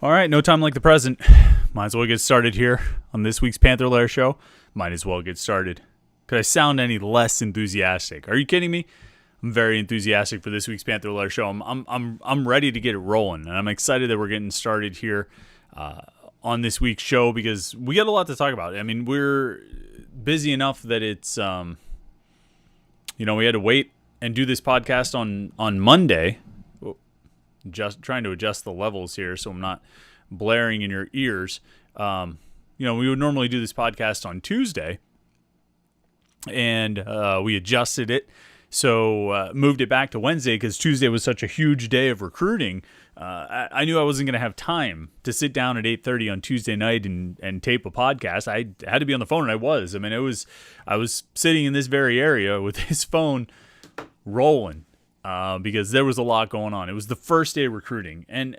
All right, no time like the present. Might as well get started here on this week's Panther-Lair Show. Might as well get started. Could I sound any less enthusiastic? Are you kidding me? I'm very enthusiastic for this week's Panther-Lair Show. I'm ready to get it rolling, and I'm excited that we're getting started here on this week's show because we got a lot to talk about. I mean, we're busy enough that it's we had to wait and do this podcast on Monday. Just trying to adjust the levels here so I'm not blaring in your ears. We would normally do this podcast on Tuesday, and we adjusted it. So moved it back to Wednesday because Tuesday was such a huge day of recruiting. I knew I wasn't going to have time to sit down at 8:30 on Tuesday night and tape a podcast. I had to be on the phone, and I was. I mean, I was sitting in this very area with his phone rolling because there was a lot going on. It was the first day of recruiting, and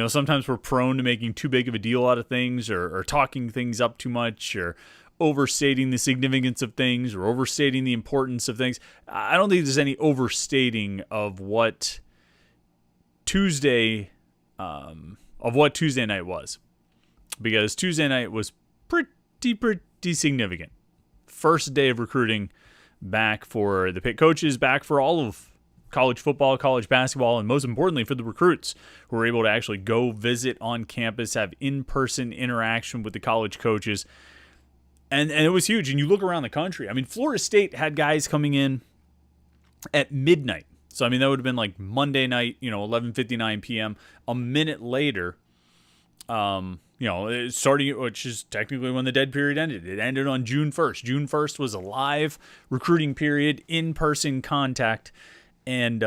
sometimes we're prone to making too big of a deal out of things or talking things up too much or overstating the significance of things or overstating the importance of things. I don't think there's any overstating of what Tuesday night was, because Tuesday night was pretty significant. First day of recruiting back for the Pitt coaches, back for all of college football, college basketball, and most importantly for the recruits who were able to actually go visit on campus, have in-person interaction with the college coaches. And it was huge. And you look around the country. I mean, Florida State had guys coming in at midnight. So, I mean, that would have been like Monday night, 11:59 p.m. A minute later, starting, which is technically when the dead period ended. It ended on June 1st. June 1st was a live recruiting period, in-person contact. And,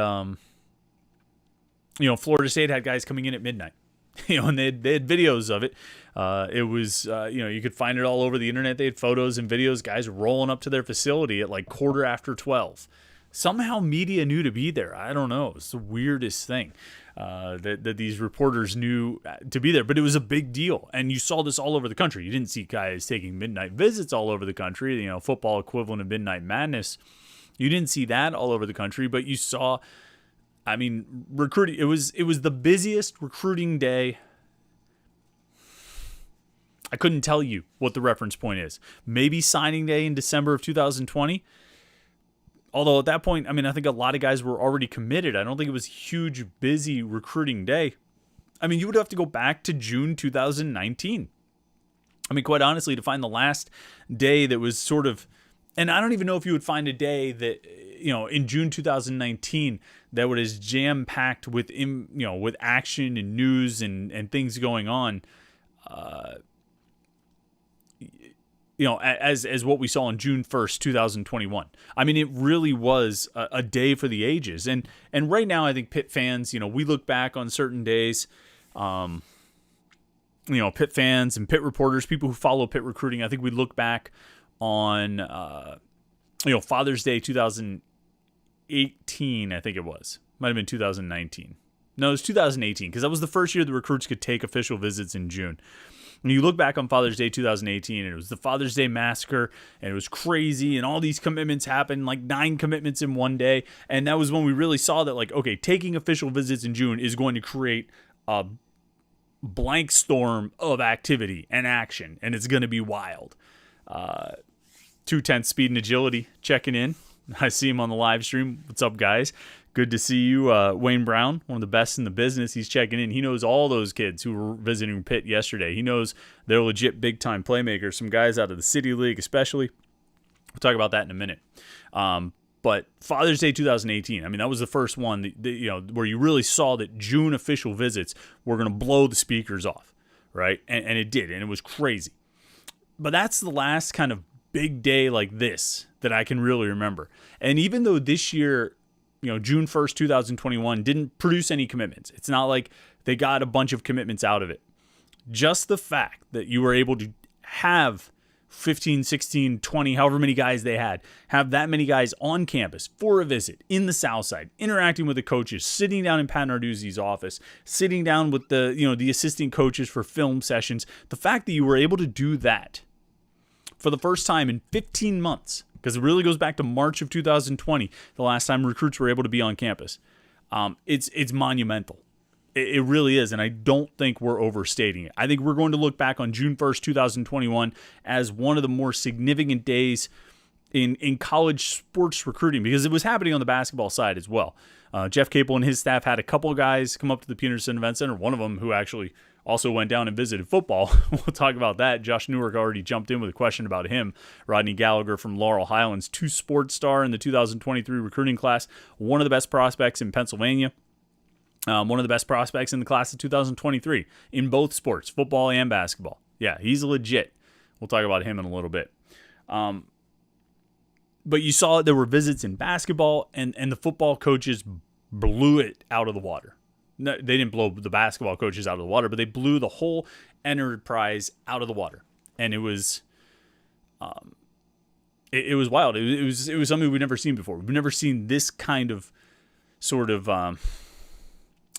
Florida State had guys coming in at midnight. And they had videos of it. It was, you could find it all over the internet. They had photos and videos, guys rolling up to their facility at like 12:15. Somehow media knew to be there. I don't know. It's the weirdest thing that these reporters knew to be there. But it was a big deal. And you saw this all over the country. You didn't see guys taking midnight visits all over the country, football equivalent of Midnight Madness. You didn't see that all over the country, but you saw, recruiting. It was the busiest recruiting day. I couldn't tell you what the reference point is. Maybe signing day in December of 2020. Although at that point, I think a lot of guys were already committed. I don't think it was a huge, busy recruiting day. You would have to go back to June 2019. Quite honestly, to find the last day that was sort of, and I don't even know if you would find a day that, in June 2019 that was as jam-packed with, with action and news and things going on, as what we saw on June 1st, 2021. It really was a day for the ages. And right now, I think Pitt fans, we look back on certain days, Pitt fans and Pitt reporters, people who follow Pitt recruiting, I think we look back on, Father's Day 2018, I think it was. Might have been 2019. No, it was 2018, because that was the first year the recruits could take official visits in June. When you look back on Father's Day 2018, and it was the Father's Day massacre, and it was crazy, and all these commitments happened, like 9 commitments in one day, and that was when we really saw that, like, okay, taking official visits in June is going to create a blank storm of activity and action, and it's going to be wild. 2/10 speed and agility checking in. I see him on the live stream. What's up, guys? Good to see you. Wayne Brown, one of the best in the business. He's checking in. He knows all those kids who were visiting Pitt yesterday. He knows they're legit big-time playmakers. Some guys out of the City League especially. We'll talk about that in a minute. But Father's Day 2018, that was the first one that, where you really saw that June official visits were going to blow the speakers off, right? And it did, and it was crazy. But that's the last kind of big day like this that I can really remember. And even though this year, June 1st, 2021 didn't produce any commitments. It's not like they got a bunch of commitments out of it. Just the fact that you were able to have 15, 16, 20, however many guys they had, have that many guys on campus for a visit in the South Side, interacting with the coaches, sitting down in Pat Narduzzi's office, sitting down with the assistant coaches for film sessions. The fact that you were able to do that for the first time in 15 months because it really goes back to March of 2020, the last time recruits were able to be on campus. It's monumental. It really is, and I don't think we're overstating it. I think we're going to look back on June 1st, 2021 as one of the more significant days in college sports recruiting, because it was happening on the basketball side as well. Jeff Capel and his staff had a couple of guys come up to the Peterson Event Center, one of them who actually also went down and visited football. We'll talk about that. Josh Newark already jumped in with a question about him. Rodney Gallagher from Laurel Highlands, 2 sports star in the 2023 recruiting class, one of the best prospects in Pennsylvania. One of the best prospects in the class of 2023 in both sports, football and basketball. Yeah, he's legit. We'll talk about him in a little bit. But you saw there were visits in basketball, and the football coaches blew it out of the water. No, they didn't blow the basketball coaches out of the water, but they blew the whole enterprise out of the water. And it was it was wild. It was something we'd never seen before. We've never seen this kind of sort of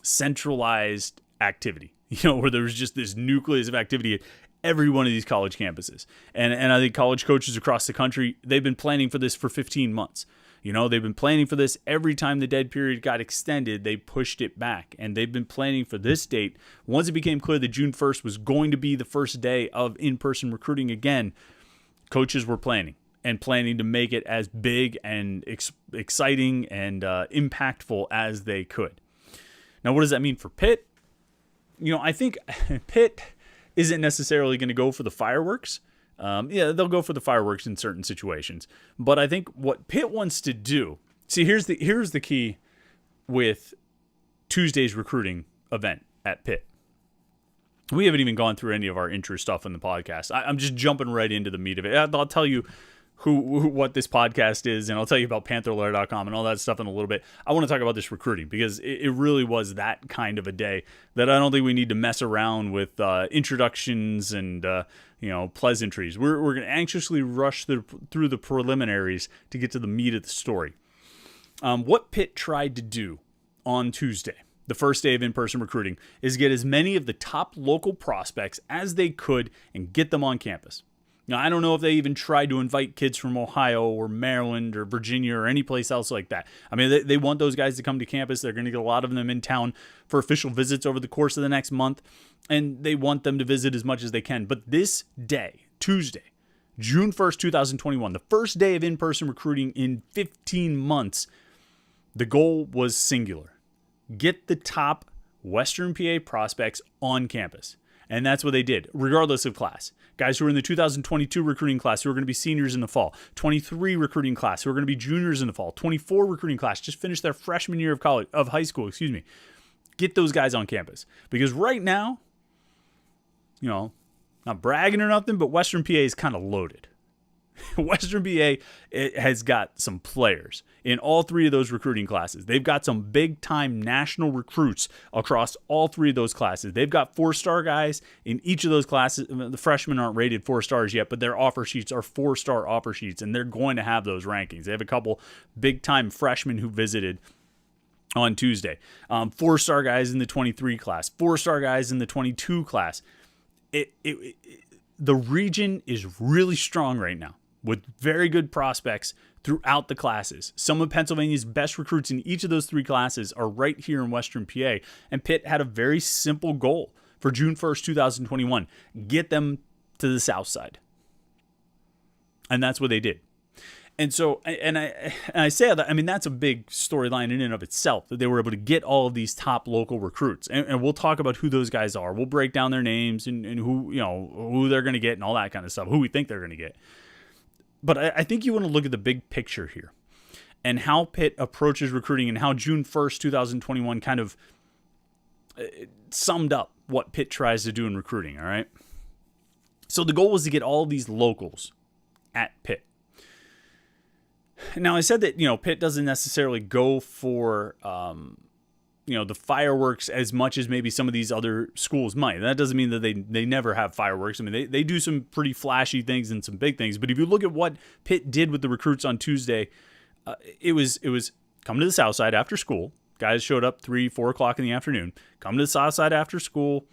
centralized activity, where there was just this nucleus of activity at every one of these college campuses. And I think college coaches across the country, they've been planning for this for 15 months. They've been planning for this. Every time the dead period got extended, they pushed it back. And they've been planning for this date. Once it became clear that June 1st was going to be the first day of in-person recruiting again, coaches were planning to make it as big and exciting and impactful as they could. Now, what does that mean for Pitt? I think Pitt isn't necessarily going to go for the fireworks. They'll go for the fireworks in certain situations. But I think what Pitt wants to do, here's the key with Tuesday's recruiting event at Pitt. We haven't even gone through any of our intro stuff in the podcast. I'm just jumping right into the meat of it. I'll tell you what this podcast is, and I'll tell you about Panther-Lair.com and all that stuff in a little bit. I want to talk about this recruiting, because it really was that kind of a day that I don't think we need to mess around with introductions and pleasantries. We're going to anxiously rush through the preliminaries to get to the meat of the story. What Pitt tried to do on Tuesday, the first day of in-person recruiting, is get as many of the top local prospects as they could and get them on campus. Now, I don't know if they even tried to invite kids from Ohio or Maryland or Virginia or any place else like that. I mean, they want those guys to come to campus. They're going to get a lot of them in town for official visits over the course of the next month, and they want them to visit as much as they can. But this day, Tuesday, June 1st, 2021, the first day of in-person recruiting in 15 months, the goal was singular. Get the top Western PA prospects on campus. And that's what they did, regardless of class. Guys who are in the 2022 recruiting class who are going to be seniors in the fall, 23 recruiting class who are going to be juniors in the fall, 24 recruiting class just finished their freshman year of high school. Get those guys on campus, because right now, not bragging or nothing, but Western PA is kind of loaded. Western PA has got some players in all 3 of those recruiting classes. They've got some big-time national recruits across all 3 of those classes. They've got 4-star guys in each of those classes. The freshmen aren't rated 4 stars yet, but their offer sheets are 4-star offer sheets, and they're going to have those rankings. They have a couple big-time freshmen who visited on Tuesday. 4-star guys in the 23 class, 4-star guys in the 22 class. The region is really strong right now, with very good prospects throughout the classes. Some of Pennsylvania's best recruits in each of those 3 classes are right here in Western PA. And Pitt had a very simple goal for June 1st, 2021. Get them to the south side. And that's what they did. And so, and I say that, I mean, that's a big storyline in and of itself, that they were able to get all of these top local recruits. And we'll talk about who those guys are. We'll break down their names and who they're going to get and all that kind of stuff, who we think they're going to get. But I think you want to look at the big picture here and how Pitt approaches recruiting, and how June 1st, 2021 kind of summed up what Pitt tries to do in recruiting, all right? So the goal was to get all these locals at Pitt. Now, I said that, Pitt doesn't necessarily go for, the fireworks as much as maybe some of these other schools might. That doesn't mean that they never have fireworks. I mean, they do some pretty flashy things and some big things. But if you look at what Pitt did with the recruits on Tuesday, it was come to the south side after school. Guys showed up 3-4 o'clock in the afternoon. Come to the south side after school.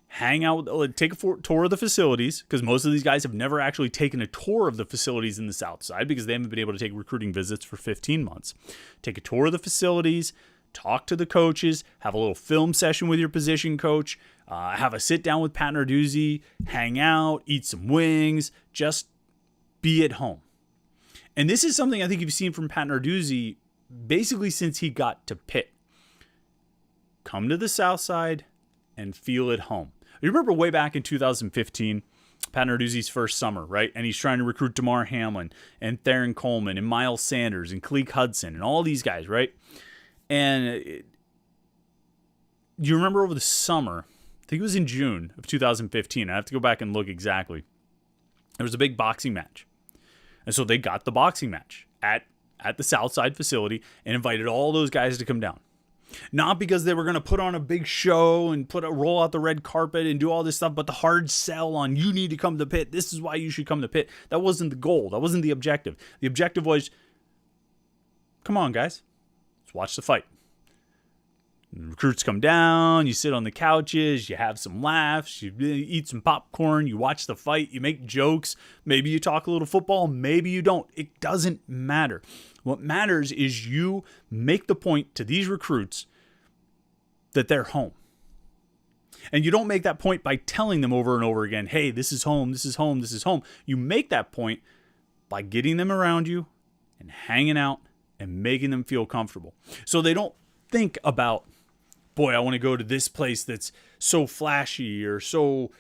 hang out, take a tour of the facilities, because most of these guys have never actually taken a tour of the facilities in the South Side because they haven't been able to take recruiting visits for 15 months. Take a tour of the facilities, talk to the coaches, have a little film session with your position coach, have a sit down with Pat Narduzzi, hang out, eat some wings, just be at home. And this is something I think you've seen from Pat Narduzzi basically since he got to Pitt. Come to the South Side and feel at home. You remember way back in 2015, Pat Narduzzi's first summer, right? And he's trying to recruit Damar Hamlin and Theron Coleman and Miles Sanders and Cleek Hudson and all these guys, right? And you remember over the summer, I think it was in June of 2015. I have to go back and look exactly. There was a big boxing match. And so they got the boxing match at the Southside facility and invited all those guys to come down. Not because they were going to put on a big show and roll out the red carpet and do all this stuff, but the hard sell on you need to come to Pitt. This is why you should come to Pitt. That wasn't the goal. That wasn't the objective. The objective was, come on, guys. Let's watch the fight. And recruits come down. You sit on the couches. You have some laughs. You eat some popcorn. You watch the fight. You make jokes. Maybe you talk a little football. Maybe you don't. It doesn't matter. What matters is you make the point to these recruits that they're home. And you don't make that point by telling them over and over again, hey, this is home, this is home, this is home. You make that point by getting them around you and hanging out and making them feel comfortable. So they don't think about, boy, I want to go to this place that's so flashy or so,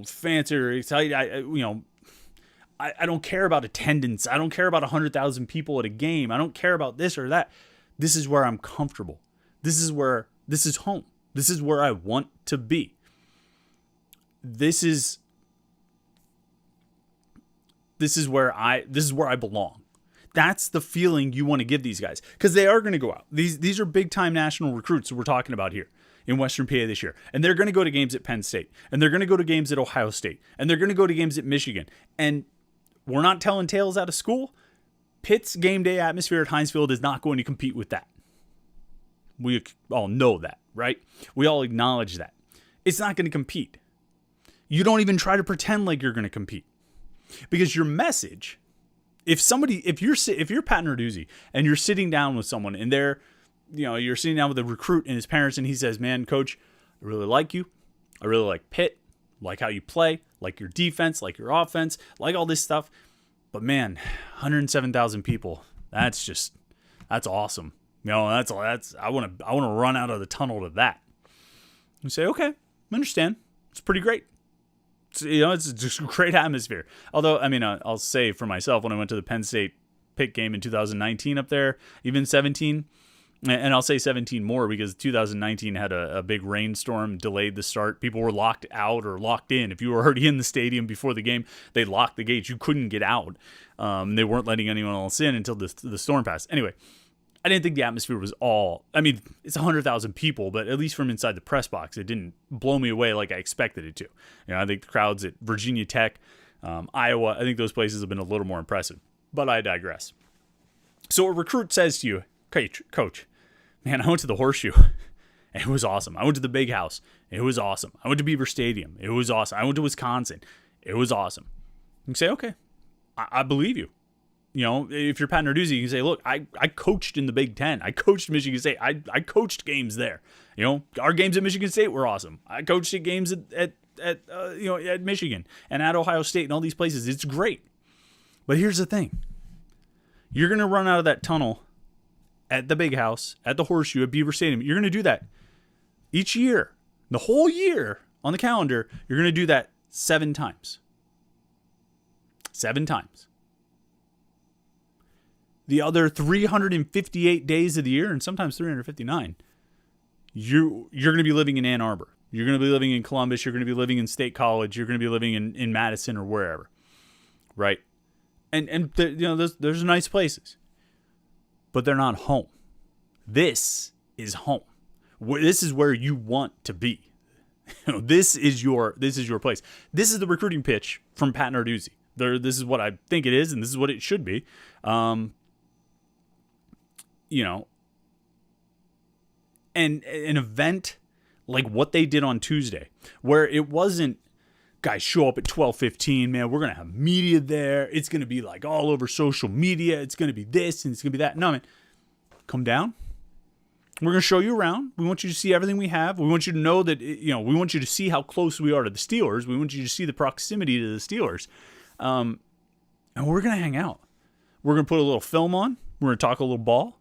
fancy or exciting. I don't care about attendance. I don't care about 100,000 people at a game. I don't care about this or that. This is where I'm comfortable. This is home. This is where I want to be. This is where I belong. That's the feeling you want to give these guys, because they are going to go out. These are big time national recruits that we're talking about here in Western PA this year. And they're going to go to games at Penn State, and they're going to go to games at Ohio State, and they're going to go to games at Michigan. And we're not telling tales out of school. Pitt's game day atmosphere at Heinz Field is not going to compete with that. We all know that, right? We all acknowledge that. It's not going to compete. You don't even try to pretend like you're going to compete. Because your message, if you're Pat Narduzzi and you're sitting down with someone and you're sitting down with a recruit and his parents and he says, man, coach, I really like you. I really like Pitt. Like how you play, like your defense, like your offense, like all this stuff. But man, 107,000 people, that's awesome. I want to run out of the tunnel to that. You say, okay, I understand. It's pretty great. It's just a great atmosphere. Although, I'll say for myself, when I went to the Penn State Pitt game in 2019 up there, even 17, and I'll say 17 more because 2019 had a big rainstorm, delayed the start. People were locked out or locked in. If you were already in the stadium before the game, they locked the gates. You couldn't get out. They weren't letting anyone else in until the storm passed. Anyway, I didn't think the atmosphere was it's 100,000 people, but at least from inside the press box, it didn't blow me away like I expected it to. I think the crowds at Virginia Tech, Iowa, I think those places have been a little more impressive. But I digress. So a recruit says to you, okay, coach, man, I went to the Horseshoe. It was awesome. I went to the Big House. It was awesome. I went to Beaver Stadium. It was awesome. I went to Wisconsin. It was awesome. You can say, okay, I believe you. If you're Pat Narduzzi, you can say, look, I coached in the Big Ten. I coached Michigan State. I coached games there. Our games at Michigan State were awesome. I coached at games at Michigan and at Ohio State and all these places. It's great. But here's the thing. You're going to run out of that tunnel at the Big House, at the Horseshoe, at Beaver Stadium. You're going to do that each year. The whole year on the calendar, you're going to do that 7 times. 7 times. The other 358 days of the year, and sometimes 359, you're going to be living in Ann Arbor. You're going to be living in Columbus. You're going to be living in State College. You're going to be living in Madison or wherever, right? And there's nice places, but they're not home. This is home. This is where you want to be. This is your place. This is the recruiting pitch from Pat Narduzzi. This is what I think it is, and this is what it should be. And an event like what they did on Tuesday, where it wasn't, guys, show up at 12:15, man, we're going to have media there. It's going to be like all over social media. It's going to be this and it's going to be that. No, man, come down. We're going to show you around. We want you to see everything we have. We want you to know that, we want you to see how close we are to the Steelers. We want you to see the proximity to the Steelers. And we're going to hang out. We're going to put a little film on. We're going to talk a little ball.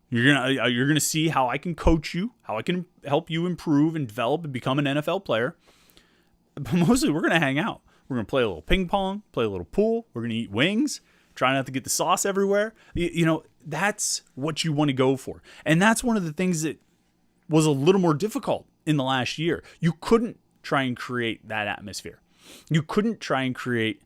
You're going to see how I can coach you, how I can help you improve and develop and become an NFL player. But mostly we're going to hang out. We're going to play a little ping pong, play a little pool. We're going to eat wings, try not to get the sauce everywhere. That's what you want to go for. And that's one of the things that was a little more difficult in the last year. You couldn't try and create that atmosphere. You couldn't try and create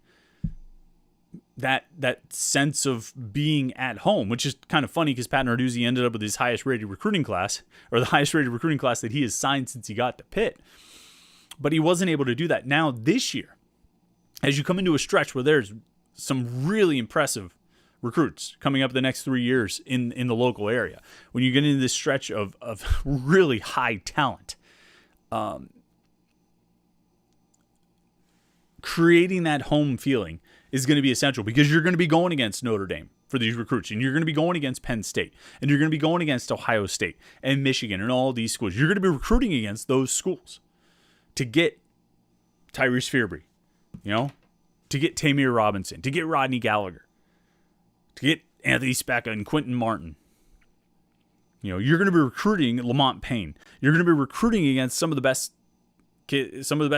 that sense of being at home, which is kind of funny because Pat Narduzzi ended up with his highest rated recruiting class, or the highest rated recruiting class that he has signed since he got to Pitt. But he wasn't able to do that. Now this year, as you come into a stretch where there's some really impressive recruits coming up the next 3 years in the local area, when you get into this stretch of really high talent, creating that home feeling is going to be essential, because you're going to be going against Notre Dame for these recruits, and you're going to be going against Penn State, and you're going to be going against Ohio State and Michigan and all these schools. You're going to be recruiting against those schools to get Tyrese Fearbry, to get Tamir Robinson, to get Rodney Gallagher, to get Anthony Specca and Quentin Martin. You're going to be recruiting Lamont Payne. You're going to be recruiting against some of the best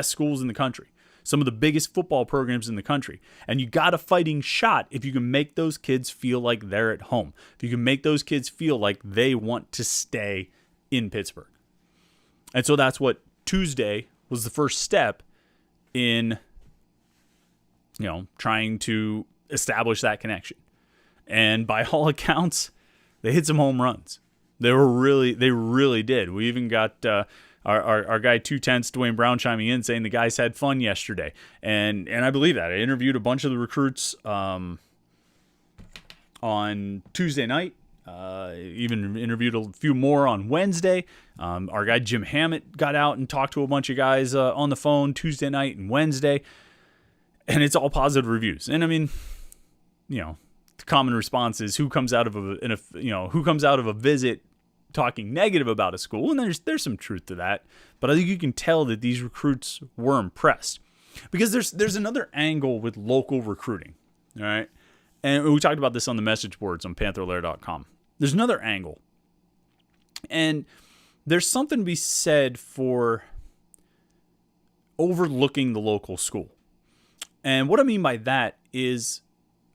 schools in the country, some of the biggest football programs in the country. And you got a fighting shot if you can make those kids feel like they're at home. If you can make those kids feel like they want to stay in Pittsburgh. And so that's what Tuesday was, the first step in, trying to establish that connection. And by all accounts, they hit some home runs. They really did. We even got our guy 2/10 Dwayne Brown chiming in saying the guys had fun yesterday, and I believe that. I interviewed a bunch of the recruits on Tuesday night. Even interviewed a few more on Wednesday. Our guy Jim Hammett got out and talked to a bunch of guys on the phone Tuesday night and Wednesday, and it's all positive reviews. And I mean, the common response is who comes out of a visit talking negative about a school, and there's some truth to that. But I think you can tell that these recruits were impressed, because there's another angle with local recruiting, all right? And we talked about this on the message boards on Panther-Lair.com. There's another angle. And there's something to be said for overlooking the local school. And what I mean by that is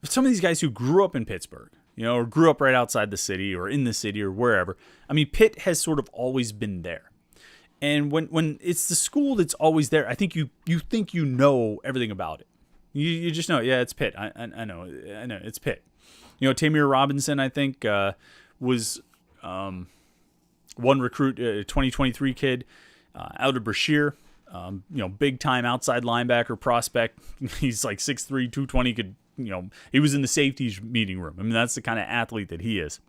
some of these guys who grew up in Pittsburgh, or grew up right outside the city or in the city or wherever. I mean, Pitt has sort of always been there. And when it's the school that's always there, I think you think you know everything about it. You just know, yeah, it's Pitt. I know, it's Pitt. Tamir Robinson, I think, was one recruit, 2023 kid out of Brashear. Big time outside linebacker prospect. He's like 6'3", 220. He was in the safeties meeting room. I mean, that's the kind of athlete that he is.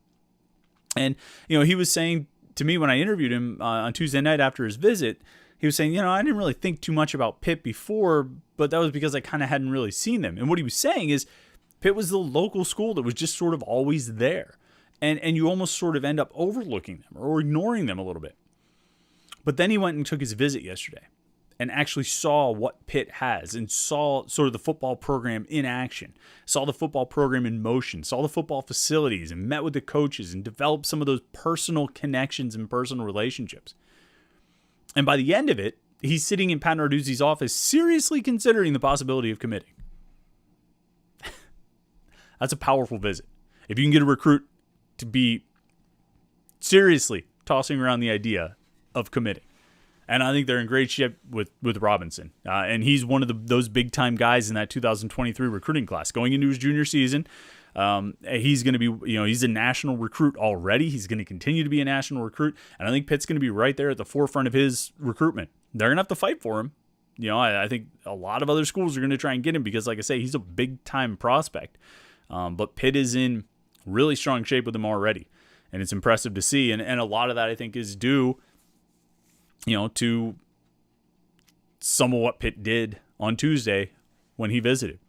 And he was saying to me when I interviewed him on Tuesday night after his visit, he was saying, I didn't really think too much about Pitt before, but that was because I kind of hadn't really seen them. And what he was saying is Pitt was the local school that was just sort of always there. And you almost sort of end up overlooking them or ignoring them a little bit. But then he went and took his visit yesterday and actually saw what Pitt has and saw sort of the football program in action, saw the football program in motion, saw the football facilities, and met with the coaches and developed some of those personal connections and personal relationships. And by the end of it, he's sitting in Pat Narduzzi's office seriously considering the possibility of committing. That's a powerful visit. If you can get a recruit to be seriously tossing around the idea of committing. And I think they're in great shape with Robinson. And he's one of those big-time guys in that 2023 recruiting class. Going into his junior season, he's going to be, he's a national recruit already. He's going to continue to be a national recruit. And I think Pitt's going to be right there at the forefront of his recruitment. They're going to have to fight for him. I think a lot of other schools are going to try and get him because, like I say, he's a big-time prospect. But Pitt is in really strong shape with him already. And it's impressive to see. And a lot of that, I think, is due to some of what Pitt did on Tuesday when he visited.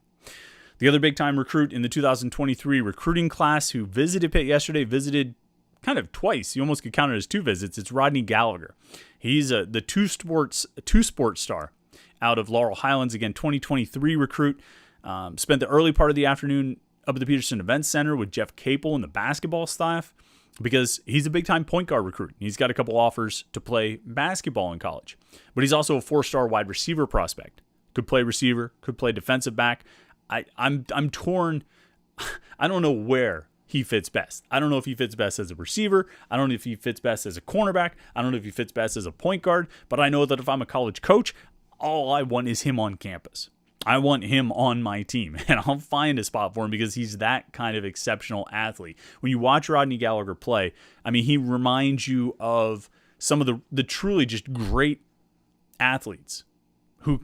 The other big-time recruit in the 2023 recruiting class who visited Pitt yesterday, visited kind of twice. You almost could count it as two visits. It's Rodney Gallagher. He's the two-sport star out of Laurel Highlands. Again, 2023 recruit. Spent the early part of the afternoon up at the Peterson Events Center with Jeff Capel and the basketball staff because he's a big-time point guard recruit. He's got a couple offers to play basketball in college. But he's also a 4-star wide receiver prospect. Could play receiver, could play defensive back. I'm torn. I don't know where he fits best. I don't know if he fits best as a receiver. I don't know if he fits best as a cornerback. I don't know if he fits best as a point guard. But I know that if I'm a college coach, all I want is him on campus. I want him on my team, and I'll find a spot for him because he's that kind of exceptional athlete. When you watch Rodney Gallagher play, I mean, he reminds you of some of the truly just great athletes who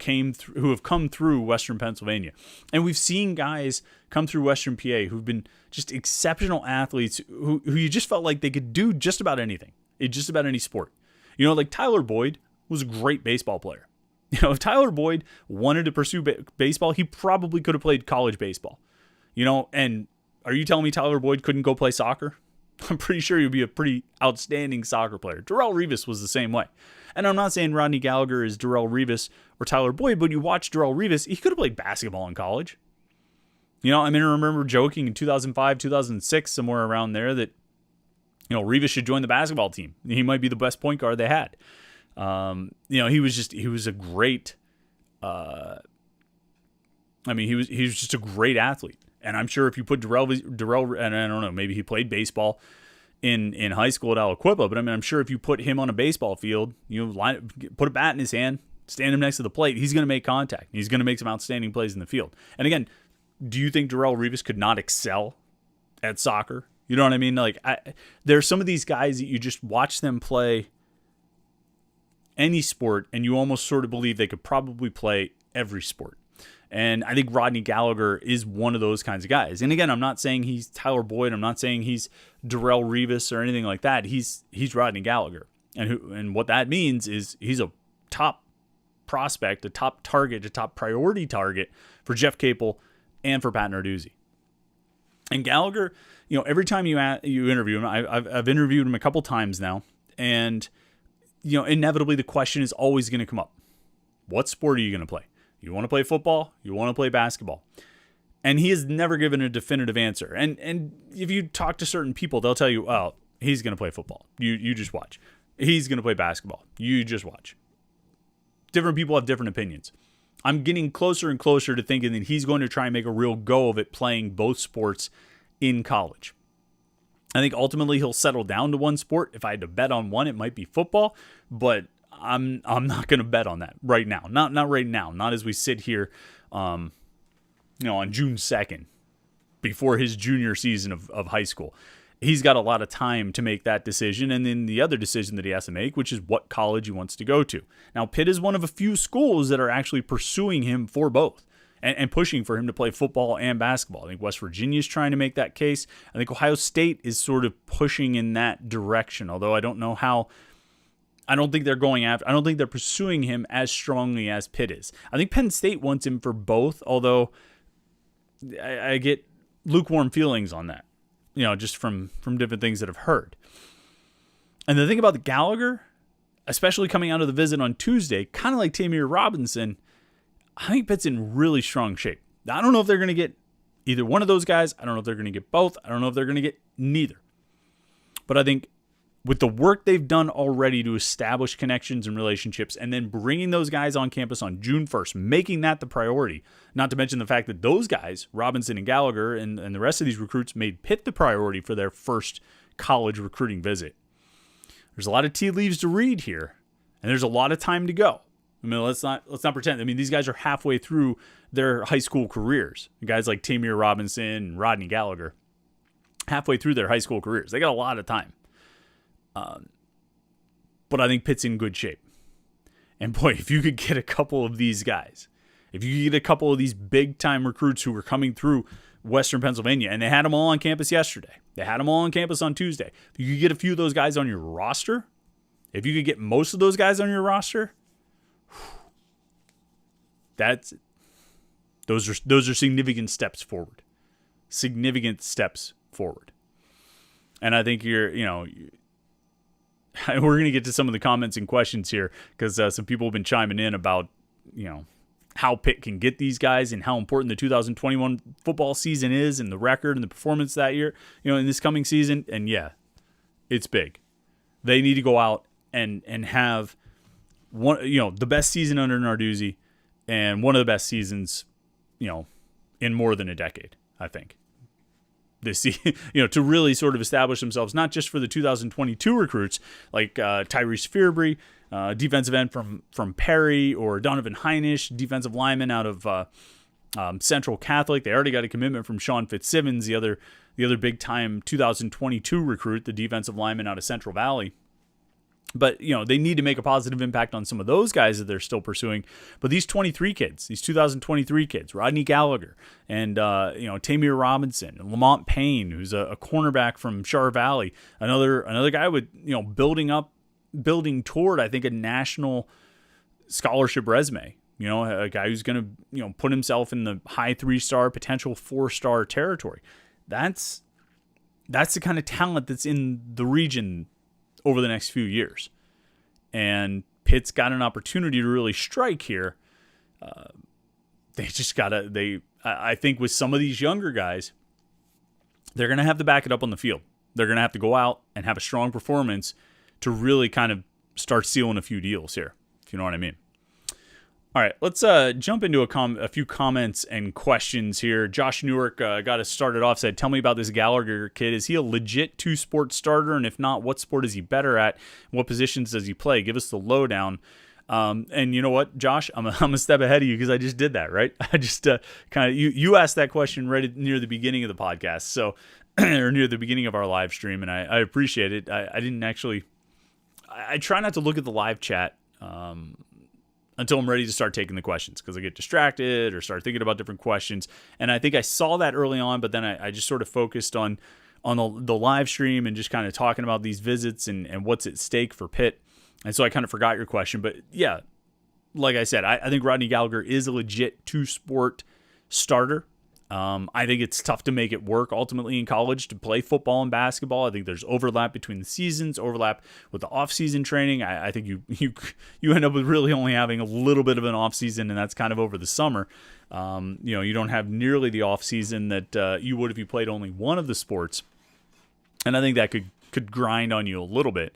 have come through Western Pennsylvania. And we've seen guys come through Western PA who've been just exceptional athletes who you just felt like they could do just about anything, in just about any sport. Like Tyler Boyd was a great baseball player. If Tyler Boyd wanted to pursue baseball, he probably could have played college baseball. And are you telling me Tyler Boyd couldn't go play soccer? I'm pretty sure he'd be a pretty outstanding soccer player. Darrelle Revis was the same way. And I'm not saying Rodney Gallagher is Darrelle Revis or Tyler Boyd, but you watch Darrelle Revis, he could have played basketball in college. I remember joking in 2005, 2006, somewhere around there that, Revis should join the basketball team. He might be the best point guard they had. He was a great, he was just a great athlete. And I'm sure if you put Darrelle, and I don't know, maybe he played baseball in high school at Aliquippa, but I'm sure if you put him on a baseball field, put a bat in his hand, stand him next to the plate, he's going to make contact. He's going to make some outstanding plays in the field. And again, do you think Darrelle Revis could not excel at soccer? You know what I mean? There's some of these guys that you just watch them play any sport, and you almost sort of believe they could probably play every sport. And I think Rodney Gallagher is one of those kinds of guys. And again, I'm not saying he's Tyler Boyd. I'm not saying he's Darrelle Revis or anything like that. He's Rodney Gallagher. And what that means is he's a top prospect, a top target, a top priority target for Jeff Capel and for Pat Narduzzi. And Gallagher, every time you interview him, I've interviewed him a couple times now, and inevitably the question is always going to come up. What sport are you going to play? You want to play football? You want to play basketball? And he has never given a definitive answer. And if you talk to certain people, they'll tell you, oh, he's going to play football. You just watch. He's going to play basketball. You just watch. Different people have different opinions. I'm getting closer and closer to thinking that he's going to try and make a real go of it playing both sports in college. I think ultimately he'll settle down to one sport. If I had to bet on one, it might be football, but I'm not going to bet on that right now. Not right now. Not as we sit here, on June 2nd, before his junior season of high school. He's got a lot of time to make that decision, and then the other decision that he has to make, which is what college he wants to go to. Now, Pitt is one of a few schools that are actually pursuing him for both and pushing for him to play football and basketball. I think West Virginia is trying to make that case. I think Ohio State is sort of pushing in that direction, although I don't know how. I don't think they're pursuing him as strongly as Pitt is. I think Penn State wants him for both, although I get lukewarm feelings on that, just from different things that I've heard. And the thing about the Gallagher, especially coming out of the visit on Tuesday, kind of like Tamir Robinson, I think Pitt's in really strong shape. I don't know if they're going to get either one of those guys. I don't know if they're going to get both. I don't know if they're going to get neither. But I think with the work they've done already to establish connections and relationships, and then bringing those guys on campus on June 1st, making that the priority, not to mention the fact that those guys, Robinson and Gallagher and the rest of these recruits, made Pitt the priority for their first college recruiting visit. There's a lot of tea leaves to read here, and there's a lot of time to go. I mean, let's not pretend. I mean, these guys are halfway through their high school careers. Guys like Tamir Robinson and Rodney Gallagher, halfway through their high school careers. They got a lot of time. But I think Pitt's in good shape. And boy, if you could get a couple of these guys, if you could get a couple of these big-time recruits who were coming through Western Pennsylvania, and they had them all on campus yesterday. They had them all on campus on Tuesday. If you could get a few of those guys on your roster, If you could get most of those guys on your roster, those are significant steps forward. Significant steps forward. And I think we're going to get to some of the comments and questions here because some people have been chiming in about, how Pitt can get these guys and how important the 2021 football season is and the record and the performance that year, in this coming season. And yeah, it's big. They need to go out and have one, the best season under Narduzzi and one of the best seasons, in more than a decade, I think. This, to really sort of establish themselves, not just for the 2022 recruits like Tyrese Fearbry, defensive end from Perry, or Donovan Heinisch, defensive lineman out of Central Catholic. They already got a commitment from Sean Fitzsimmons, the other big time 2022 recruit, the defensive lineman out of Central Valley. But, they need to make a positive impact on some of those guys that they're still pursuing. But these 2023 kids, Rodney Gallagher and, Tamir Robinson and Lamont Payne, who's a cornerback from Char Valley, another guy with, building toward, I think, a national scholarship resume, a guy who's going to, put himself in the high 3-star, potential 4-star territory. That's the kind of talent that's in the region over the next few years. And Pitt's got an opportunity to really strike here. They just I think with some of these younger guys, they're going to have to back it up on the field. They're going to have to go out and have a strong performance to really kind of start sealing a few deals here, if you know what I mean. All right, let's jump into a few comments and questions here. Josh Newark got us started off, said, tell me about this Gallagher kid. Is he a legit 2-sport starter? And if not, what sport is he better at? What positions does he play? Give us the lowdown. And you know what, Josh? I'm a step ahead of you because I just did that, right? I just kind of, you asked that question right near the beginning of the podcast, so or near the beginning of our live stream, and I appreciate it. I didn't actually, I try not to look at the live chat until I'm ready to start taking the questions because I get distracted or start thinking about different questions. And I think I saw that early on, but then I just sort of focused on the live stream and just kind of talking about these visits and what's at stake for Pitt. And so I kind of forgot your question. But yeah, like I said, I think Rodney Gallagher is a legit 2-sport starter. I think it's tough to make it work ultimately in college to play football and basketball. I think there's overlap between the seasons, overlap with the off-season training. I think you end up with really only having a little bit of an off-season, and that's kind of over the summer. You don't have nearly the off-season that you would if you played only one of the sports. And I think that could grind on you a little bit.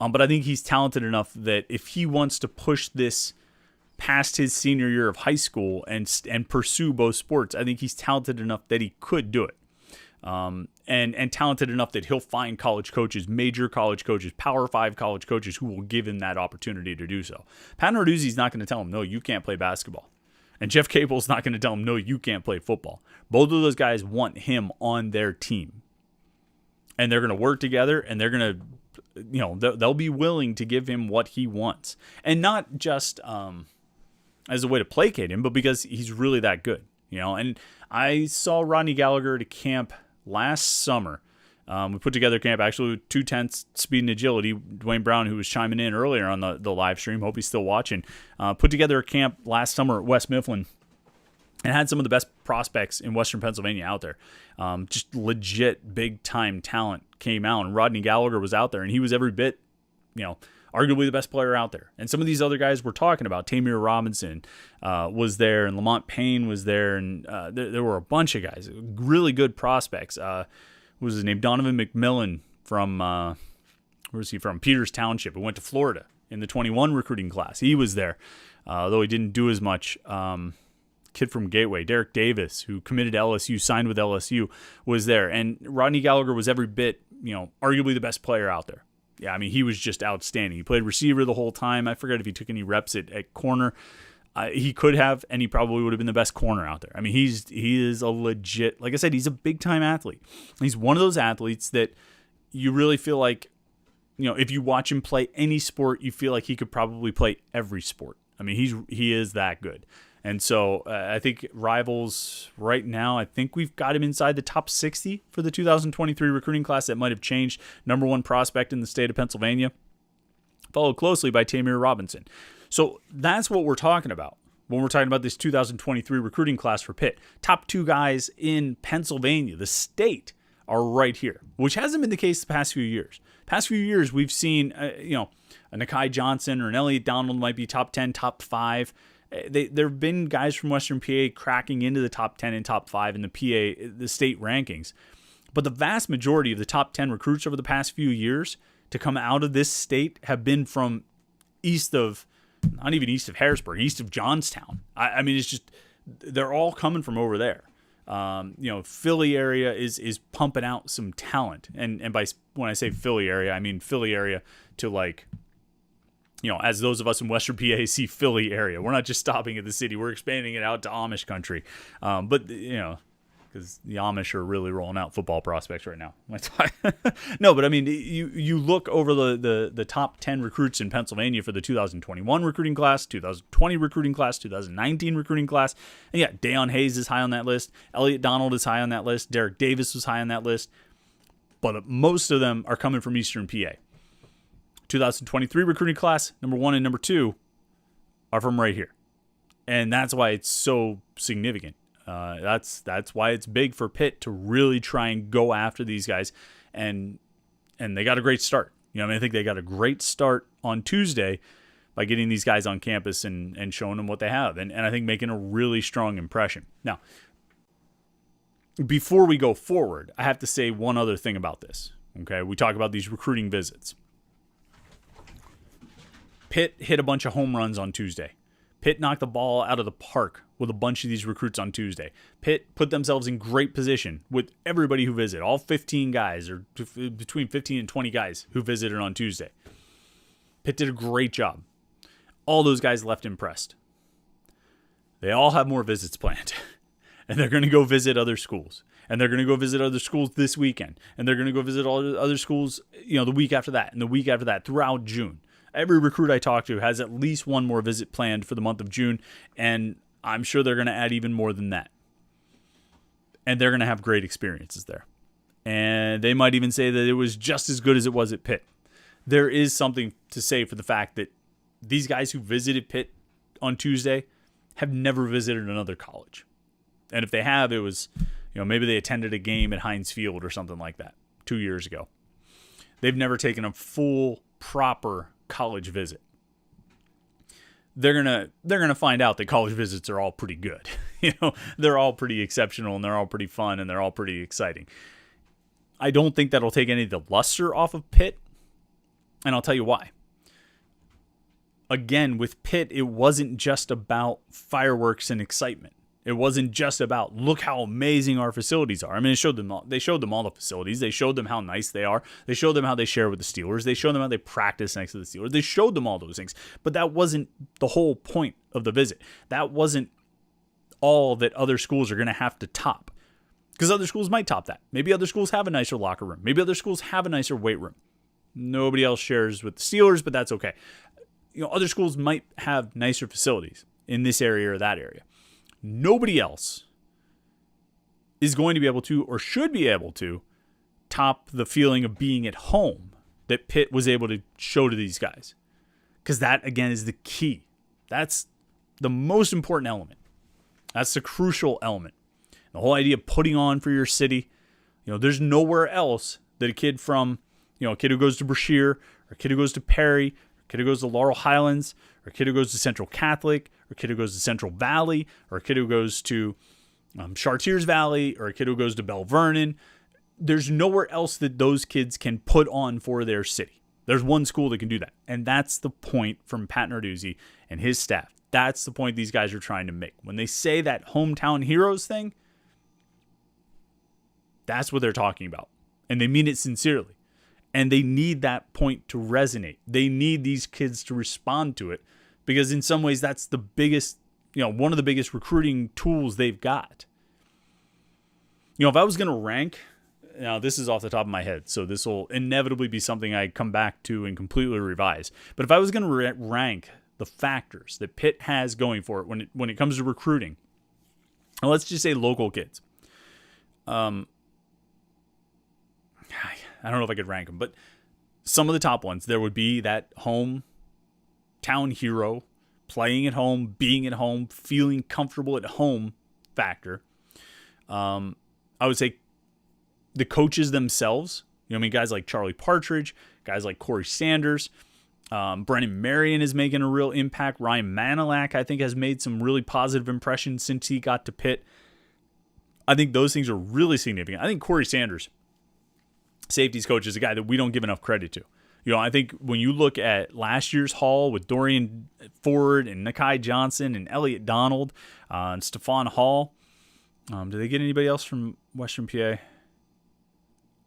But I think he's talented enough that if he wants to push this past his senior year of high school and pursue both sports, I think he's talented enough that he could do it. And talented enough that he'll find college coaches, major college coaches, Power 5 college coaches who will give him that opportunity to do so. Pat Narduzzi's not going to tell him, no, you can't play basketball. And Jeff Capel's not going to tell him, no, you can't play football. Both of those guys want him on their team. And they're going to work together, and they're going to, they'll be willing to give him what he wants. And not just as a way to placate him, but because he's really that good. And I saw Rodney Gallagher at a camp last summer. We put together a camp actually with 2-10 speed and agility. Dwayne Brown, who was chiming in earlier on the live stream, hope he's still watching, put together a camp last summer at West Mifflin and had some of the best prospects in Western Pennsylvania out there. Just legit big-time talent came out, and Rodney Gallagher was out there, and he was every bit, arguably the best player out there. And some of these other guys we're talking about, Tamir Robinson was there, and Lamont Payne was there, and there were a bunch of guys, really good prospects. What was his name? Donovan McMillan from, where was he from? Peters Township. He went to Florida in the 21 recruiting class. He was there, though he didn't do as much. Kid from Gateway, Derek Davis, who committed to LSU, signed with LSU, was there. And Rodney Gallagher was every bit, arguably the best player out there. Yeah, I mean, he was just outstanding. He played receiver the whole time. I forget if he took any reps at corner. He could have, and he probably would have been the best corner out there. I mean, he is a legit, like I said, he's a big-time athlete. He's one of those athletes that you really feel like, if you watch him play any sport, you feel like he could probably play every sport. I mean, he is that good. And so I think Rivals right now, I think we've got him inside the top 60 for the 2023 recruiting class. That might have changed. Number 1 prospect in the state of Pennsylvania followed closely by Tamir Robinson. So that's what we're talking about when we're talking about this 2023 recruiting class for Pitt. Top 2 guys in Pennsylvania, the state, are right here, which hasn't been the case the past few years. Past few years, we've seen, a Nakai Johnson or an Elliott Donald might be top 10, top 5. There have been guys from Western PA cracking into the top 10 and top 5 in the state rankings. But the vast majority of the top 10 recruits over the past few years to come out of this state have been from not even east of Harrisburg, east of Johnstown. I mean, it's just, they're all coming from over there. Philly area is pumping out some talent. And when I say Philly area, I mean Philly area to as those of us in Western PA see Philly area. We're not just stopping at the city. We're expanding it out to Amish country. Because the Amish are really rolling out football prospects right now. No, but I mean, you look over the top 10 recruits in Pennsylvania for the 2021 recruiting class, 2020 recruiting class, 2019 recruiting class. And yeah, Deion Hayes is high on that list. Elliott Donald is high on that list. Derek Davis was high on that list. But most of them are coming from Eastern PA. 2023 recruiting class, number 1 and number 2, are from right here. And that's why it's so significant. That's why it's big for Pitt to really try and go after these guys, and they got a great start. I think they got a great start on Tuesday by getting these guys on campus and showing them what they have, and I think making a really strong impression. Now, before we go forward, I have to say one other thing about this. Okay, we talk about these recruiting visits. Pitt hit a bunch of home runs on Tuesday. Pitt knocked the ball out of the park with a bunch of these recruits on Tuesday. Pitt put themselves in great position with everybody who visited, all 15 guys, or between 15 and 20 guys who visited on Tuesday. Pitt did a great job. All those guys left impressed. They all have more visits planned. And they're going to go visit other schools. And they're going to go visit other schools this weekend. And they're going to go visit all the other schools, the week after that, and the week after that, throughout June. Every recruit I talk to has at least one more visit planned for the month of June, and I'm sure they're going to add even more than that. And they're going to have great experiences there. And they might even say that it was just as good as it was at Pitt. There is something to say for the fact that these guys who visited Pitt on Tuesday have never visited another college. And if they have, it was, maybe they attended a game at Heinz Field or something like that 2 years ago. They've never taken a full, proper college visit. They're gonna find out that college visits are all pretty good. They're all pretty exceptional, and they're all pretty fun, and they're all pretty exciting. I don't think that'll take any of the luster off of Pitt, and I'll tell you why. Again, with Pitt, it wasn't just about fireworks and excitement. It wasn't just about, look how amazing our facilities are. I mean, they showed them all the facilities. They showed them how nice they are. They showed them how they share with the Steelers. They showed them how they practice next to the Steelers. They showed them all those things. But that wasn't the whole point of the visit. That wasn't all that other schools are going to have to top. Because other schools might top that. Maybe other schools have a nicer locker room. Maybe other schools have a nicer weight room. Nobody else shares with the Steelers, but that's okay. Other schools might have nicer facilities in this area or that area. Nobody else is going to be able to, or should be able to, top the feeling of being at home that Pitt was able to show to these guys. Because that, again, is the key. That's the most important element. That's the crucial element. The whole idea of putting on for your city. There's nowhere else that a kid from, a kid who goes to Brashear, or a kid who goes to Perry, or a kid who goes to Laurel Highlands, or a kid who goes to Central Catholic, or a kid who goes to Central Valley, or a kid who goes to Chartiers Valley, or a kid who goes to Bell Vernon. There's nowhere else that those kids can put on for their city. There's one school that can do that. And that's the point from Pat Narduzzi and his staff. That's the point these guys are trying to make. When they say that hometown heroes thing, that's what they're talking about. And they mean it sincerely. And they need that point to resonate. They need these kids to respond to it. Because in some ways, that's the biggest, one of the biggest recruiting tools they've got. If I was going to rank, now this is off the top of my head, so this will inevitably be something I come back to and completely revise. But if I was going to rank the factors that Pitt has going for it when it comes to recruiting, and let's just say local kids. I don't know if I could rank them, but some of the top ones, there would be that hometown hero, playing at home, being at home, feeling comfortable at home factor. I would say the coaches themselves, guys like Charlie Partridge, guys like Corey Sanders, Brennan Marion is making a real impact. Ryan Manilak, I think, has made some really positive impressions since he got to Pitt. I think those things are really significant. I think Corey Sanders, safeties coach, is a guy that we don't give enough credit to. I think when you look at last year's haul with Dorian Ford and Nakai Johnson and Elliott Donald and Stephon Hall, did they get anybody else from Western PA?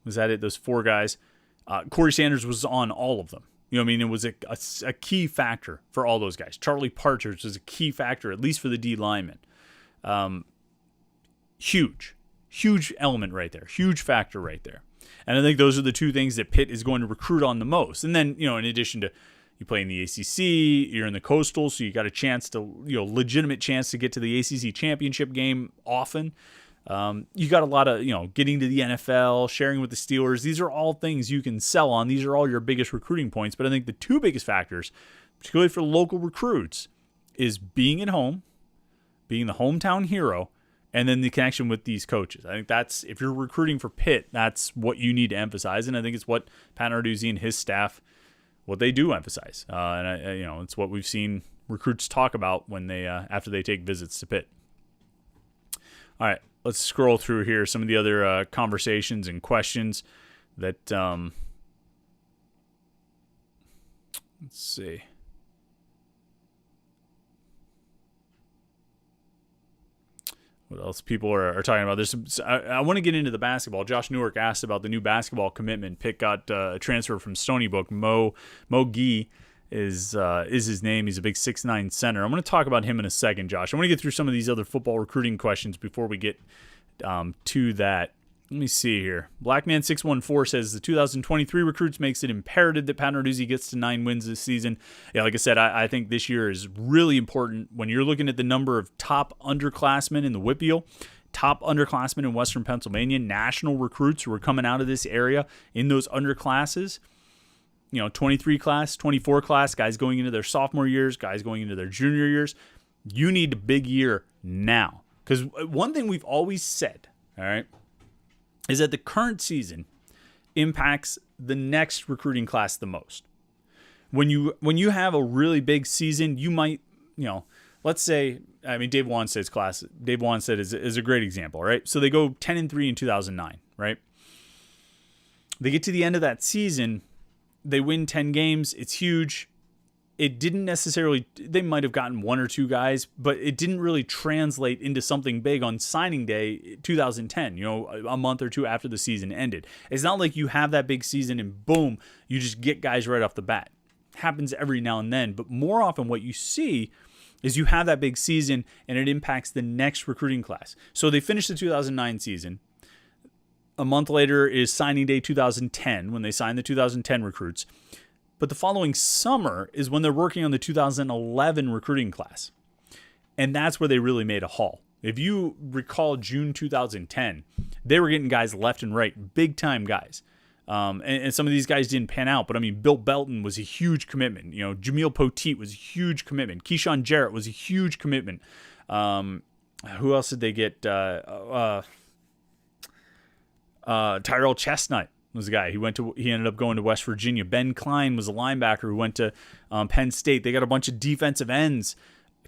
Was that it? Those four guys? Corey Sanders was on all of them. It was a key factor for all those guys. Charlie Partridge was a key factor, at least for the D linemen. Huge element right there. Huge factor right there. And I think those are the two things that Pitt is going to recruit on the most. And then, in addition to you play in the ACC, you're in the Coastal, so you got a chance to, legitimate chance to get to the ACC championship game often. You got a lot of, getting to the NFL, sharing with the Steelers. These are all things you can sell on. These are all your biggest recruiting points. But I think the two biggest factors, particularly for local recruits, is being at home, being the hometown hero, and then the connection with these coaches. I think that's, if you're recruiting for Pitt, that's what you need to emphasize. And I think it's what Pat Narduzzi and his staff, what they do emphasize. It's what we've seen recruits talk about when they after they take visits to Pitt. All right, let's scroll through here some of the other conversations and questions that, let's see. What else people are talking about? I want to get into the basketball. Josh Newark asked about the new basketball commitment. Pitt got a transfer from Stony Brook. Mo Gee is his name. He's a big 6'9" center. I'm going to talk about him in a second, Josh. I want to get through some of these other football recruiting questions before we get to that. Let me see here. Blackman614 says the 2023 recruits makes it imperative that Pat Narduzzi gets to 9 wins this season. Yeah, like I said, I think this year is really important when you're looking at the number of top underclassmen in the WPIAL, top underclassmen in Western Pennsylvania, national recruits who are coming out of this area in those underclasses. 23 class, 24 class, guys going into their sophomore years, guys going into their junior years. You need a big year now. Because one thing we've always said, all right, is that the current season impacts the next recruiting class the most. When you have a really big season, you might, let's say, Dave Wanstead's class, Dave Wanstead is a great example, right? So they go 10-3 in 2009, right? They get to the end of that season, they win 10 games, it's huge. It didn't necessarily, they might have gotten one or two guys, but it didn't really translate into something big on signing day 2010, a month or two after the season ended. It's not like you have that big season and boom, you just get guys right off the bat. It happens every now and then, but more often what you see is you have that big season and it impacts the next recruiting class. So they finished the 2009 season. A month later is signing day 2010 when they signed the 2010 recruits. But the following summer is when they're working on the 2011 recruiting class. And that's where they really made a haul. If you recall June 2010, they were getting guys left and right, big-time guys. And some of these guys didn't pan out. But, Bill Belton was a huge commitment. Jameel Poteet was a huge commitment. Keyshawn Jarrett was a huge commitment. Who else did they get? Tyrell Chestnut was a guy. He ended up going to West Virginia. Ben Klein was a linebacker who went to Penn State. They got a bunch of defensive ends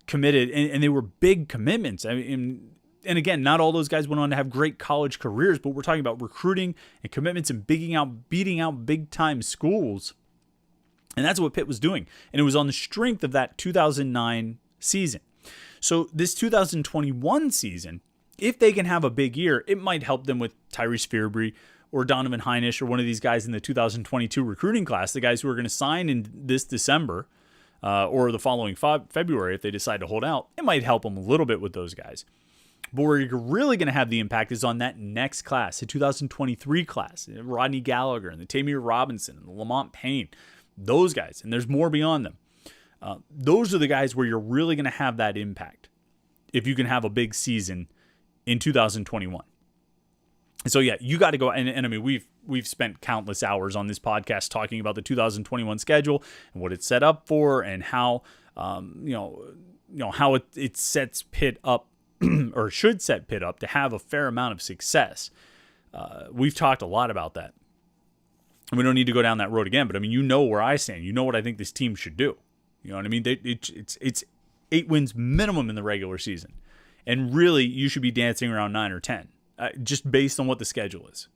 committed, and they were big commitments. And again, not all those guys went on to have great college careers, but we're talking about recruiting and commitments and beating out big-time schools. And that's what Pitt was doing. And it was on the strength of that 2009 season. So this 2021 season, if they can have a big year, it might help them with Tyrese Fearbry or Donovan Heinisch or one of these guys in the 2022 recruiting class, the guys who are going to sign in this December or the following February if they decide to hold out. It might help them a little bit with those guys. But where you're really going to have the impact is on that next class, the 2023 class, Rodney Gallagher and the Tamir Robinson and the Lamont Payne, those guys, and there's more beyond them. Those are the guys where you're really going to have that impact if you can have a big season in 2021. So, yeah, you got to go. And we've spent countless hours on this podcast talking about the 2021 schedule and what it's set up for, and how how it sets Pitt up or should set Pitt up to have a fair amount of success. We've talked a lot about that. And we don't need to go down that road again, but I mean, you know where I stand. You know what I think this team should do. You know what I mean? It's 8 wins minimum in the regular season. And really, you should be dancing around 9 or 10, just based on what the schedule is.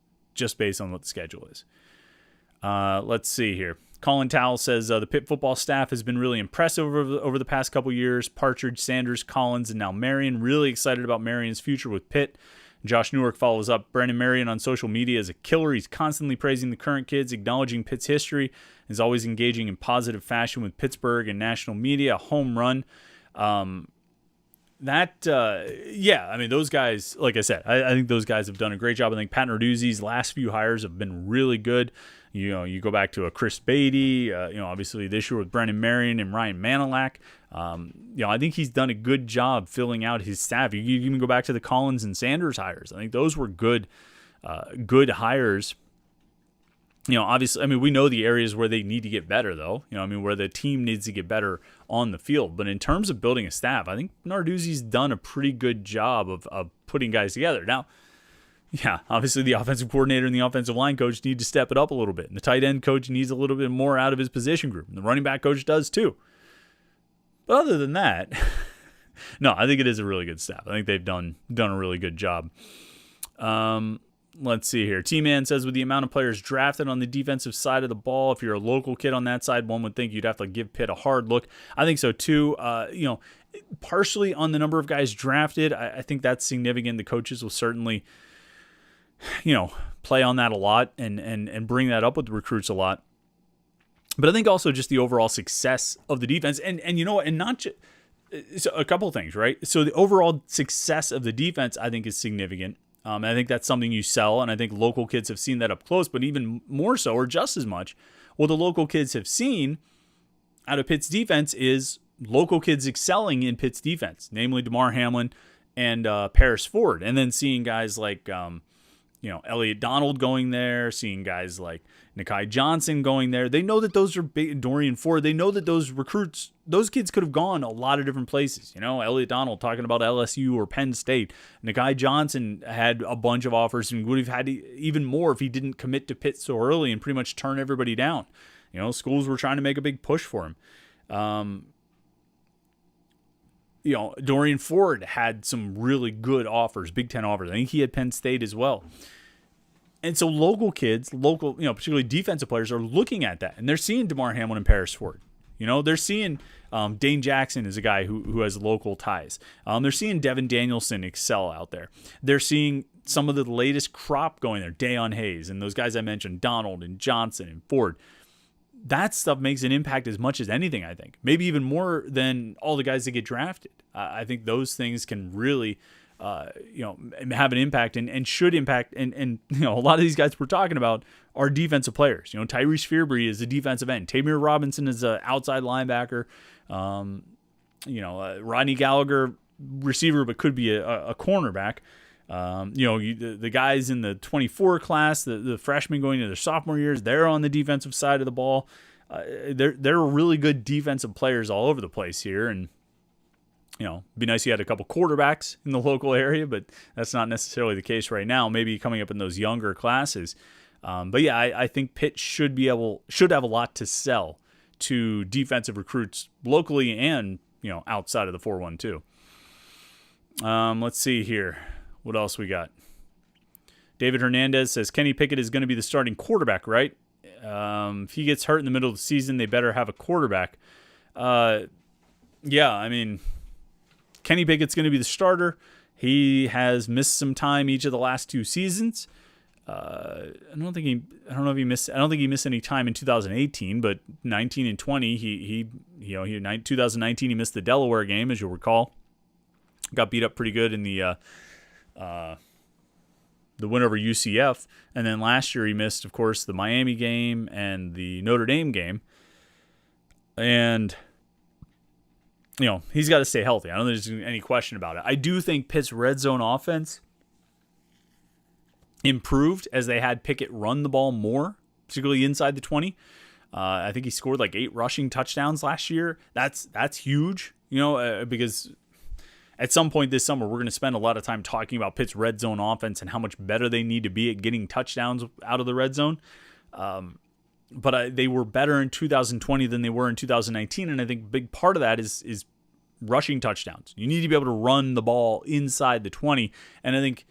Let's see here. Colin Towle says the Pitt football staff has been really impressive over the past couple years. Partridge, Sanders, Collins, and now Marion. Really excited about Marion's future with Pitt. Josh Newark follows up. Brandon Marion on social media is a killer. He's constantly praising the current kids, acknowledging Pitt's history, is always engaging in positive fashion with Pittsburgh and national media. A home run. I mean, those guys, like I said, I think those guys have done a great job. I think Pat Narduzzi's last few hires have been really good. You know, you go back to a Chris Beatty, obviously this year with Brandon Marion and Ryan Manilak. I think he's done a good job filling out his staff. You even go back to the Collins and Sanders hires. I think those were good hires. Obviously, I mean, we know the areas where they need to get better, though. Where the team needs to get better on the field. But in terms of building a staff, I think Narduzzi's done a pretty good job of putting guys together. Now, yeah, obviously the offensive coordinator and the offensive line coach need to step it up a little bit. And the tight end coach needs a little bit more out of his position group. And the running back coach does, too. But other than that, no, I think it is a really good staff. I think they've done a really good job. Let's see here. T-Man says, with the amount of players drafted on the defensive side of the ball, if you're a local kid on that side, one would think you'd have to give Pitt a hard look. I think so too. Partially on the number of guys drafted, I think that's significant. The coaches will certainly, play on that a lot and bring that up with the recruits a lot. But I think also just the overall success of the defense, and not just so a couple of things, right? So the overall success of the defense, I think, is significant. I think that's something you sell, and I think local kids have seen that up close, but even more so, or just as much, what the local kids have seen out of Pitt's defense is local kids excelling in Pitt's defense, namely DeMar Hamlin and Paris Ford, and then seeing guys like Elliot Donald going there, seeing guys like Nikai Johnson going there. They know that those are big. Dorian Ford. They know that those recruits, those kids could have gone a lot of different places. Elliot Donald talking about LSU or Penn State. Nikai Johnson had a bunch of offers and would have had even more if he didn't commit to Pitt so early and pretty much turn everybody down. Schools were trying to make a big push for him. Dorian Ford had some really good offers, Big Ten offers. I think he had Penn State as well. And so local kids, particularly defensive players, are looking at that. And they're seeing DeMar Hamlin and Paris Ford. They're seeing Dane Jackson is a guy who has local ties. They're seeing Devin Danielson excel out there. They're seeing some of the latest crop going there, Dayon Hayes, and those guys I mentioned, Donald and Johnson and Ford. That stuff makes an impact as much as anything, I think. Maybe even more than all the guys that get drafted. I think those things can really have an impact and should impact. And a lot of these guys we're talking about are defensive players. Tyrese Fearbury is a defensive end. Tamir Robinson is an outside linebacker. Rodney Gallagher, receiver, but could be a cornerback. The guys in the 24 class, the freshmen going into their sophomore years, they're on the defensive side of the ball. They're really good defensive players all over the place here. And, it'd be nice if you had a couple quarterbacks in the local area, but that's not necessarily the case right now. Maybe coming up in those younger classes. But yeah, I think Pitt should have a lot to sell to defensive recruits locally and, outside of the 412. Let's see here. What else we got? David Hernandez says Kenny Pickett is going to be the starting quarterback, right? If he gets hurt in the middle of the season, they better have a quarterback. Yeah, I mean, Kenny Pickett's going to be the starter. He has missed some time each of the last 2 seasons. I don't think he missed any time in 2018, but 19 and 20, 2019 he missed the Delaware game, as you'll recall. Got beat up pretty good in the win over UCF, and then last year he missed, of course, the Miami game and the Notre Dame game. And he's got to stay healthy. I don't think there's any question about it. I do think Pitt's red zone offense improved as they had Pickett run the ball more, particularly inside the 20. I think he scored like 8 rushing touchdowns last year. That's huge, because at some point this summer, we're going to spend a lot of time talking about Pitt's red zone offense and how much better they need to be at getting touchdowns out of the red zone. But they were better in 2020 than they were in 2019, and I think a big part of that is rushing touchdowns. You need to be able to run the ball inside the 20, and I think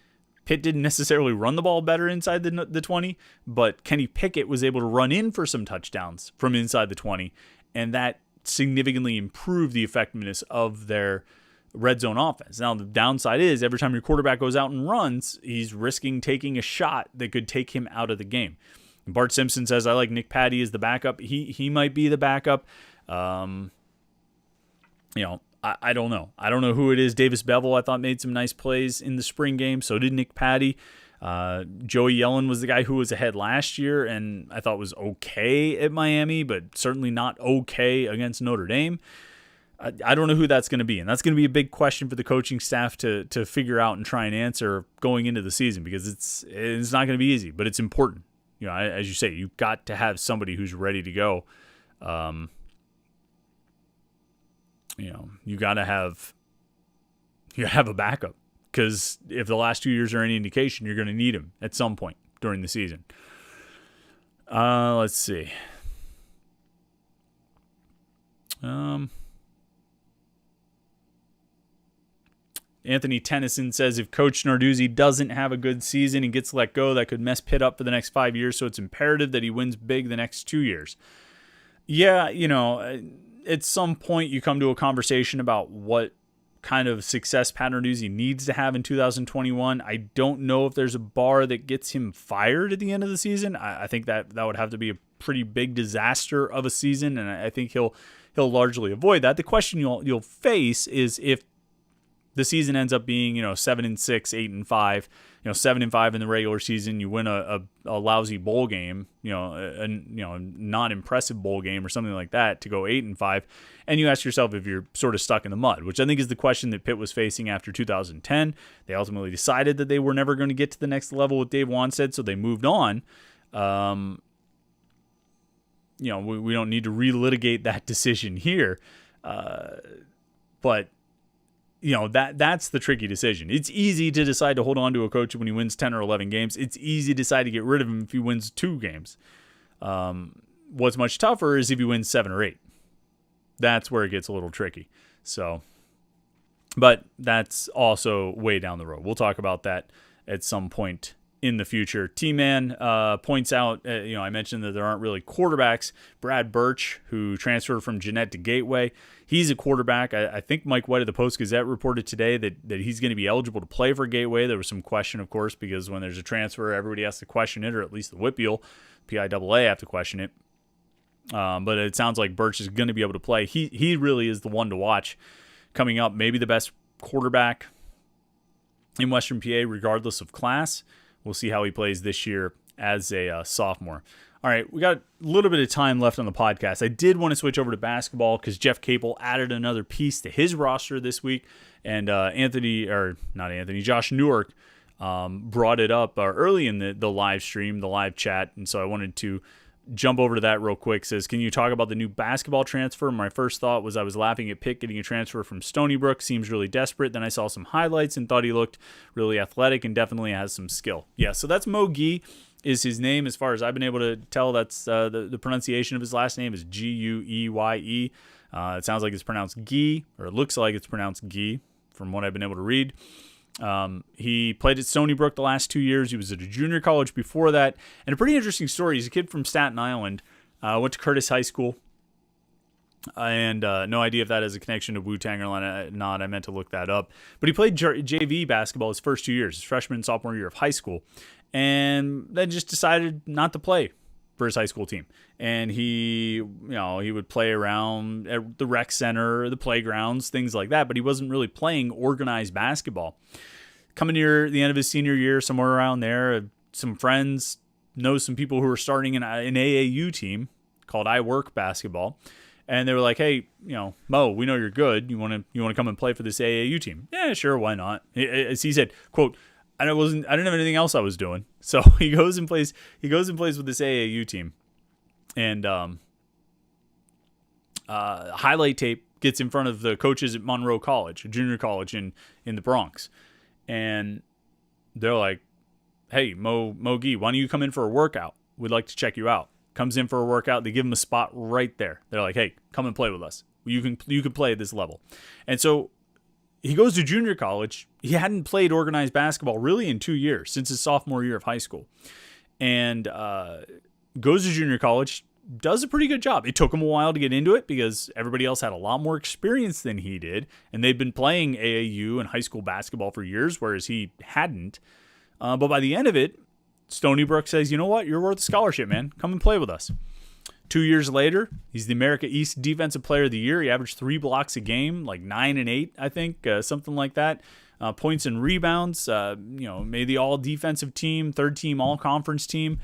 Pitt didn't necessarily run the ball better inside the 20, but Kenny Pickett was able to run in for some touchdowns from inside the 20, and that significantly improved the effectiveness of their red zone offense. Now, the downside is every time your quarterback goes out and runs, he's risking taking a shot that could take him out of the game. Bart Simpson says, I like Nick Patty as the backup. He might be the backup. I don't know. I don't know who it is. Davis Bevel, I thought, made some nice plays in the spring game. So did Nick Patty. Joey Yellen was the guy who was ahead last year and I thought was okay at Miami, but certainly not okay against Notre Dame. I don't know who that's going to be, and that's going to be a big question for the coaching staff to figure out and try and answer going into the season, because it's not going to be easy, but it's important. As you say, you've got to have somebody who's ready to go. You got to have a backup, because if the last 2 years are any indication, you're going to need him at some point during the season. Let's see. Anthony Tennyson says, if Coach Narduzzi doesn't have a good season and gets let go, that could mess Pitt up for the next 5 years, so it's imperative that he wins big the next 2 years. Yeah, at some point you come to a conversation about what kind of success Pat Narduzzi needs to have in 2021. I don't know if there's a bar that gets him fired at the end of the season. I think that would have to be a pretty big disaster of a season, and I think he'll largely avoid that. The question you'll face is if the season ends up being 7-6, 8-5, 7-5 in the regular season, you win a lousy bowl game, a not impressive bowl game or something like that to go 8-5, and you ask yourself if you're sort of stuck in the mud, which I think is the question that Pitt was facing after 2010. They ultimately decided that they were never going to get to the next level with Dave Wanstead, so they moved on. We don't need to relitigate that decision here, but that's the tricky decision. It's easy to decide to hold on to a coach when he wins 10 or 11 games. It's easy to decide to get rid of him if he wins 2 games. What's much tougher is if he wins 7 or 8. That's where it gets a little tricky. So, but that's also way down the road. We'll talk about that at some point in the future. T-Man points out, I mentioned that there aren't really quarterbacks. Brad Birch, who transferred from Jeanette to Gateway, he's a quarterback. I think Mike White of the Post-Gazette reported today that he's going to be eligible to play for Gateway. There was some question, of course, because when there's a transfer, everybody has to question it, or at least the Whippeal, PIAA, have to question it. But it sounds like Birch is going to be able to play. He really is the one to watch coming up. Maybe the best quarterback in Western PA, regardless of class. We'll see how he plays this year as a sophomore. All right, we got a little bit of time left on the podcast. I did want to switch over to basketball because Jeff Capel added another piece to his roster this week, and Josh Newark brought it up early in the live stream, the live chat, and so I wanted to jump over to that real quick. Says, can you talk about the new basketball transfer? My first thought was I was laughing at Pitt getting a transfer from Stony Brook. Seems really desperate. Then I saw some highlights and thought he looked really athletic and definitely has some skill. Yeah, so that's Mo Gee is his name. As far as I've been able to tell, that's the pronunciation of his last name is Gueye. It sounds like it's pronounced Gee, or it looks like it's pronounced Gee from what I've been able to read. He played at Stony Brook the last 2 years. He was at a junior college before that. And a pretty interesting story. He's a kid from Staten Island. Went to Curtis High School. And no idea if that has a connection to Wu-Tang or not. I meant to look that up. But he played JV basketball his first 2 years, his freshman and sophomore year of high school. And then just decided not to play for his high school team. And he would play around at the rec center, the playgrounds, things like that, but he wasn't really playing organized basketball. Coming near the end of his senior year, somewhere around there, some friends know some people who are starting an AAU team called I Work Basketball. And they were like, hey, Mo, we know you're good. You want to come and play for this AAU team? Yeah, sure, why not? As he said, quote, I didn't have anything else I was doing. So he goes and plays with this AAU team. And highlight tape gets in front of the coaches at Monroe College, a junior college in the Bronx. And they're like, hey, Mogi, why don't you come in for a workout? We'd like to check you out. Comes in for a workout. They give him a spot right there. They're like, hey, come and play with us. You can play at this level. And so he goes to junior college. He hadn't played organized basketball really in 2 years, since his sophomore year of high school. And goes to junior college, does a pretty good job. It took him a while to get into it because everybody else had a lot more experience than he did. And they'd been playing AAU and high school basketball for years, whereas he hadn't. But by the end of it, Stony Brook says, you know what? You're worth a scholarship, man. Come and play with us. 2 years later, he's the America East Defensive Player of the Year. He averaged 3 blocks a game, like 9 and 8, I think, something like that. Points and rebounds, made the all-defensive team, third-team all-conference team.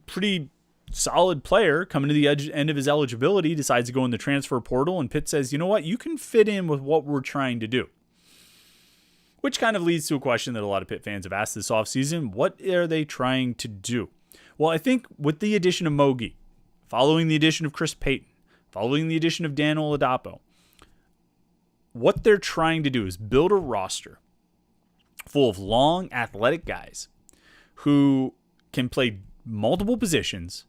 Pretty solid player coming to the end of his eligibility, decides to go in the transfer portal, and Pitt says, you know what? You can fit in with what we're trying to do. Which kind of leads to a question that a lot of Pitt fans have asked this offseason. What are they trying to do? Well, I think with the addition of Mogi, following the addition of Chris Payton, following the addition of Dan Oladapo, what they're trying to do is build a roster full of long, athletic guys who can play multiple positions,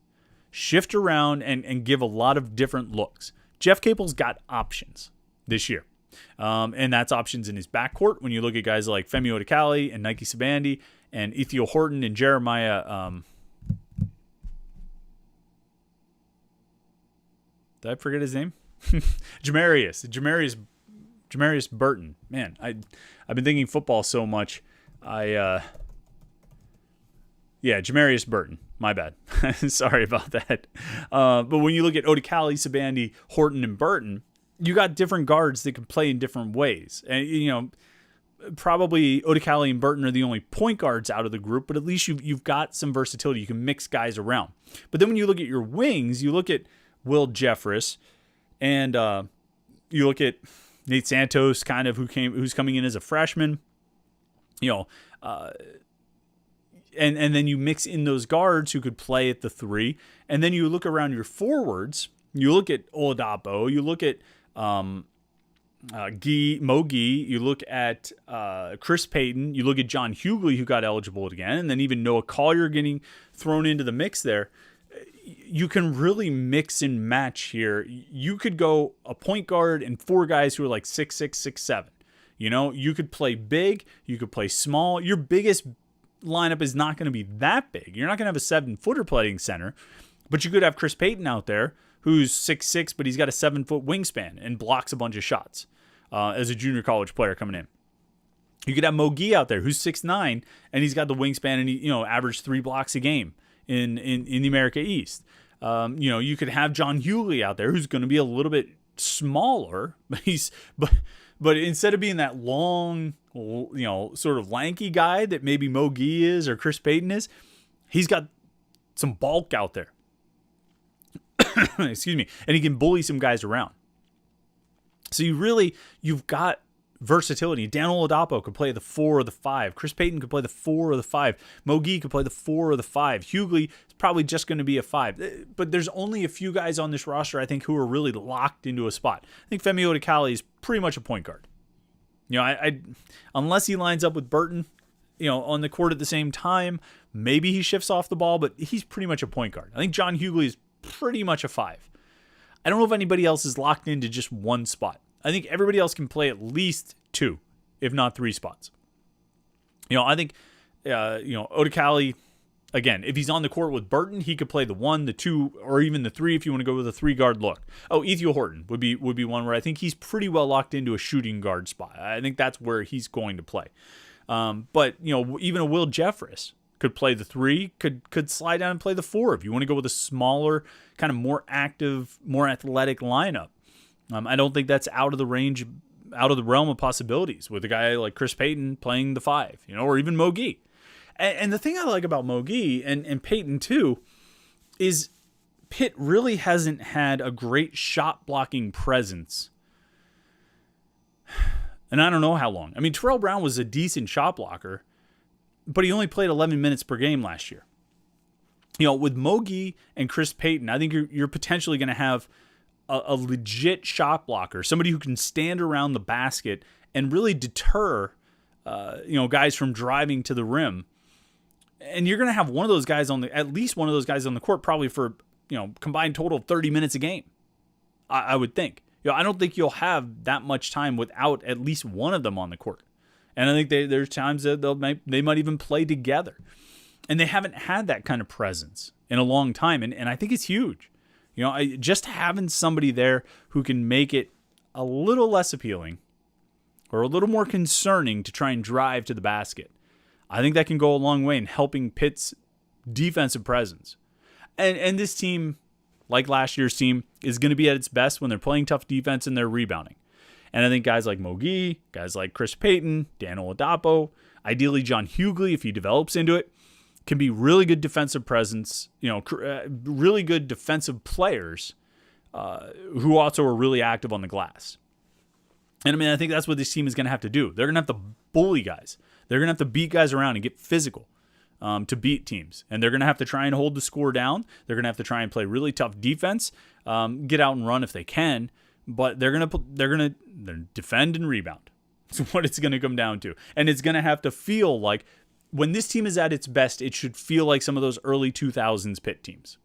shift around, and give a lot of different looks. Jeff Capel's got options this year. And that's options in his backcourt. When you look at guys like Femi Odikali and Nike Sabandi and Ethiel Horton and Jeremiah, did I forget his name? Jamarius Burton. Man, I've been thinking football so much. Jamarius Burton. My bad. Sorry about that. But when you look at Odikali, Sabandi, Horton, and Burton, you got different guards that can play in different ways. And, probably Odikali and Burton are the only point guards out of the group, but at least you've got some versatility. You can mix guys around. But then when you look at your wings, you look at Will Jeffress, and you look at Nate Santos, kind of who's coming in as a freshman, and then you mix in those guards who could play at the 3, and then you look around your forwards. You look at Oladapo, you look at Mogi, you look at Chris Payton, you look at John Hughley, who got eligible again, and then even Noah Collier getting thrown into the mix there. You can really mix and match here. You could go a point guard and 4 guys who are like 6'6", 6'7". You could play big, you could play small. Your biggest lineup is not going to be that big. You're not going to have a 7-footer playing center, but you could have Chris Payton out there who's 6'6", but he's got a 7-foot wingspan and blocks a bunch of shots as a junior college player coming in. You could have Mogi out there who's 6'9", and he's got the wingspan and he averaged 3 blocks a game in the America East. You could have John Hughley out there who's going to be a little bit smaller, but instead of being that long, sort of lanky guy that maybe Mogi is or Chris Payton is, he's got some bulk out there. Excuse me. And he can bully some guys around. So you've got versatility. Dan Oladapo could play the 4 or the 5. Chris Payton could play the 4 or the 5. Mogi could play the 4 or the 5. Hughley is probably just going to be a 5. But there's only a few guys on this roster, I think, who are really locked into a spot. I think Femi Odikali is pretty much a point guard. Unless he lines up with Burton, on the court at the same time, maybe he shifts off the ball, but he's pretty much a point guard. I think John Hughley is pretty much a 5. I don't know if anybody else is locked into just one spot. I think everybody else can play at least 2, if not 3 spots. I think, Odikali, again, if he's on the court with Burton, he could play the 1, the 2, or even the 3 if you want to go with a 3-guard look. Oh, Ethiel Horton would be one where I think he's pretty well locked into a shooting guard spot. I think that's where he's going to play. But, even a Will Jeffress could play the 3, could slide down and play the 4 if you want to go with a smaller, kind of more active, more athletic lineup. I don't think that's out of the realm of possibilities with a guy like Chris Payton playing the 5, or even Mogi. And the thing I like about Mogi and Payton too is Pitt really hasn't had a great shot blocking presence. And I don't know how long. I mean, Terrell Brown was a decent shot blocker, but he only played 11 minutes per game last year. With Mogi and Chris Payton, I think you're potentially going to have a legit shot blocker, somebody who can stand around the basket and really deter, guys from driving to the rim. And you're going to have one of those guys at least one of those guys on the court, probably for, combined total of 30 minutes a game. I would think. I don't think you'll have that much time without at least one of them on the court. And I think there's times that they might even play together. And they haven't had that kind of presence in a long time. And I think it's huge. Just having somebody there who can make it a little less appealing or a little more concerning to try and drive to the basket, I think that can go a long way in helping Pitt's defensive presence. And this team, like last year's team, is going to be at its best when they're playing tough defense and they're rebounding. And I think guys like Mogi, guys like Chris Payton, Dan Oladapo, ideally John Hughley, if he develops into it, can be really good defensive presence, really good defensive players who also are really active on the glass. And I think that's what this team is going to have to do. They're going to have to bully guys. They're going to have to beat guys around and get physical to beat teams. And they're going to have to try and hold the score down. They're going to have to try and play really tough defense, get out and run if they can. But they're going to defend and rebound. That's what it's going to come down to. And it's going to have to feel like when this team is at its best, it should feel like some of those early 2000s Pitt teams.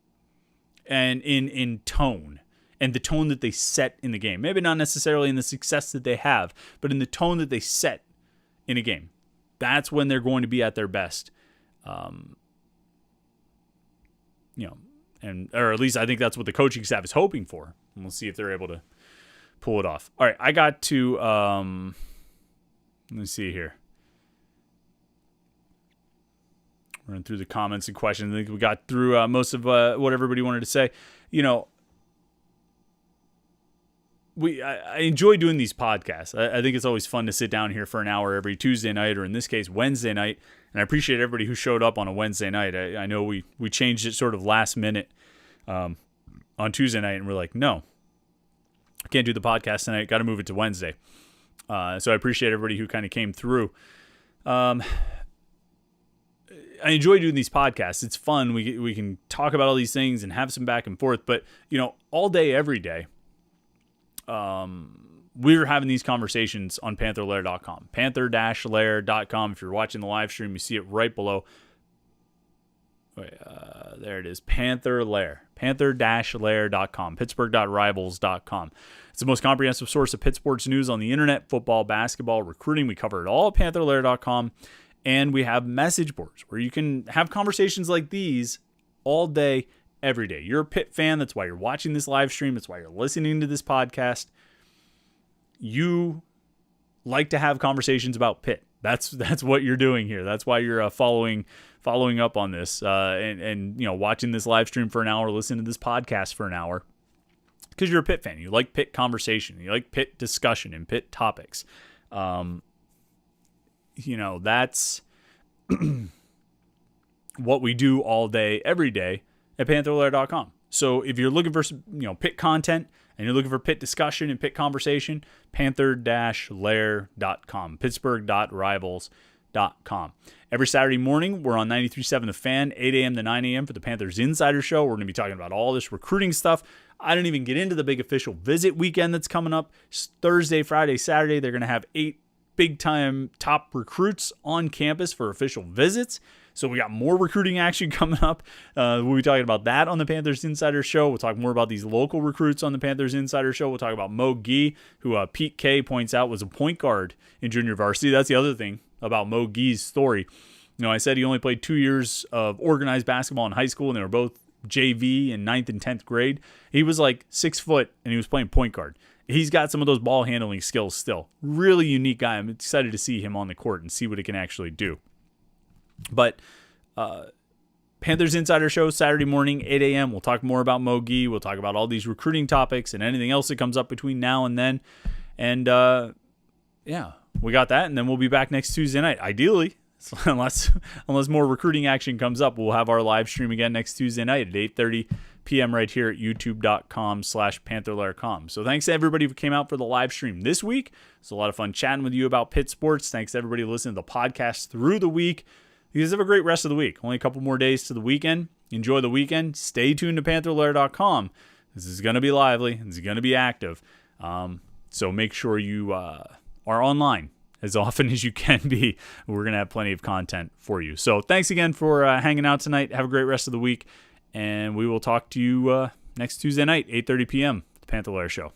And in tone. And the tone that they set in the game. Maybe not necessarily in the success that they have, but in the tone that they set in a game. That's when they're going to be at their best. Or at least I think that's what the coaching staff is hoping for. And we'll see if they're able to pull it off. All right, I got to, let me see here. Running through the comments and questions. I think we got through most of what everybody wanted to say. I enjoy doing these podcasts. I think it's always fun to sit down here for an hour every Tuesday night, or in this case, Wednesday night. And I appreciate everybody who showed up on a Wednesday night. I know we changed it sort of last minute on Tuesday night, and we're like, no, I can't do the podcast tonight. Got to move it to Wednesday. So I appreciate everybody who kind of came through. I enjoy doing these podcasts. It's fun. We can talk about all these things and have some back and forth. But, all day, every day, we're having these conversations on Panther-Lair.com. Panther-Lair.com. If you're watching the live stream, you see it right below. There it is. Panther-Lair. Panther-Lair.com. Pittsburgh.rivals.com. It's the most comprehensive source of Pitt sports news on the internet, football, basketball, recruiting. We cover it all at Panther-Lair.com. And we have message boards where you can have conversations like these all day, every day. You're a Pitt fan. That's why you're watching this live stream. That's why you're listening to this podcast. You like to have conversations about Pitt. That's what you're doing here. That's why you're following up on this and watching this live stream for an hour, listening to this podcast for an hour, because you're a Pitt fan. You like Pitt conversation. You like Pitt discussion and Pitt topics. That's what we do all day, every day at Panther-Lair.com. So if you're looking for Pitt content and you're looking for Pitt discussion and Pitt conversation, Panther-Lair.com, Pittsburgh.rivals.com. Every Saturday morning, we're on 93.7 The Fan, 8 a.m. to 9 a.m. for the Panthers Insider Show. We're going to be talking about all this recruiting stuff. I didn't even get into the big official visit weekend that's coming up. It's Thursday, Friday, Saturday. They're going to have 8 big-time top recruits on campus for official visits. So we got more recruiting action coming up. We'll be talking about that on the Panthers Insider Show. We'll talk more about these local recruits on the Panthers Insider Show. We'll talk about Mo Gee, who Pete K points out was a point guard in junior varsity. That's the other thing about Mo Gee's story. I said he only played 2 years of organized basketball in high school, and they were both JV in 9th and 10th grade. He was like 6 foot, and he was playing point guard. He's got some of those ball handling skills still. Really unique guy. I'm excited to see him on the court and see what he can actually do. But Panthers Insider Show, Saturday morning, 8 a.m. We'll talk more about Mo Gee. We'll talk about all these recruiting topics and anything else that comes up between now and then. And, we got that. And then we'll be back next Tuesday night. Ideally, unless more recruiting action comes up, we'll have our live stream again next Tuesday night at 8:30 p.m. right here at youtube.com/Panther-Lair.com. So thanks to everybody who came out for the live stream this week. It's a lot of fun chatting with you about Pitt sports. Thanks to everybody listening to the podcast through the week. You guys have a great rest of the week. Only a couple more days to the weekend. Enjoy the weekend. Stay tuned to Panther-Lair.com. This is going to be lively. This is going to be active. So make sure you are online as often as you can be. We're going to have plenty of content for you. So thanks again for hanging out tonight. Have a great rest of the week. And we will talk to you next Tuesday night, 8:30 p.m., the Panther-Lair Show.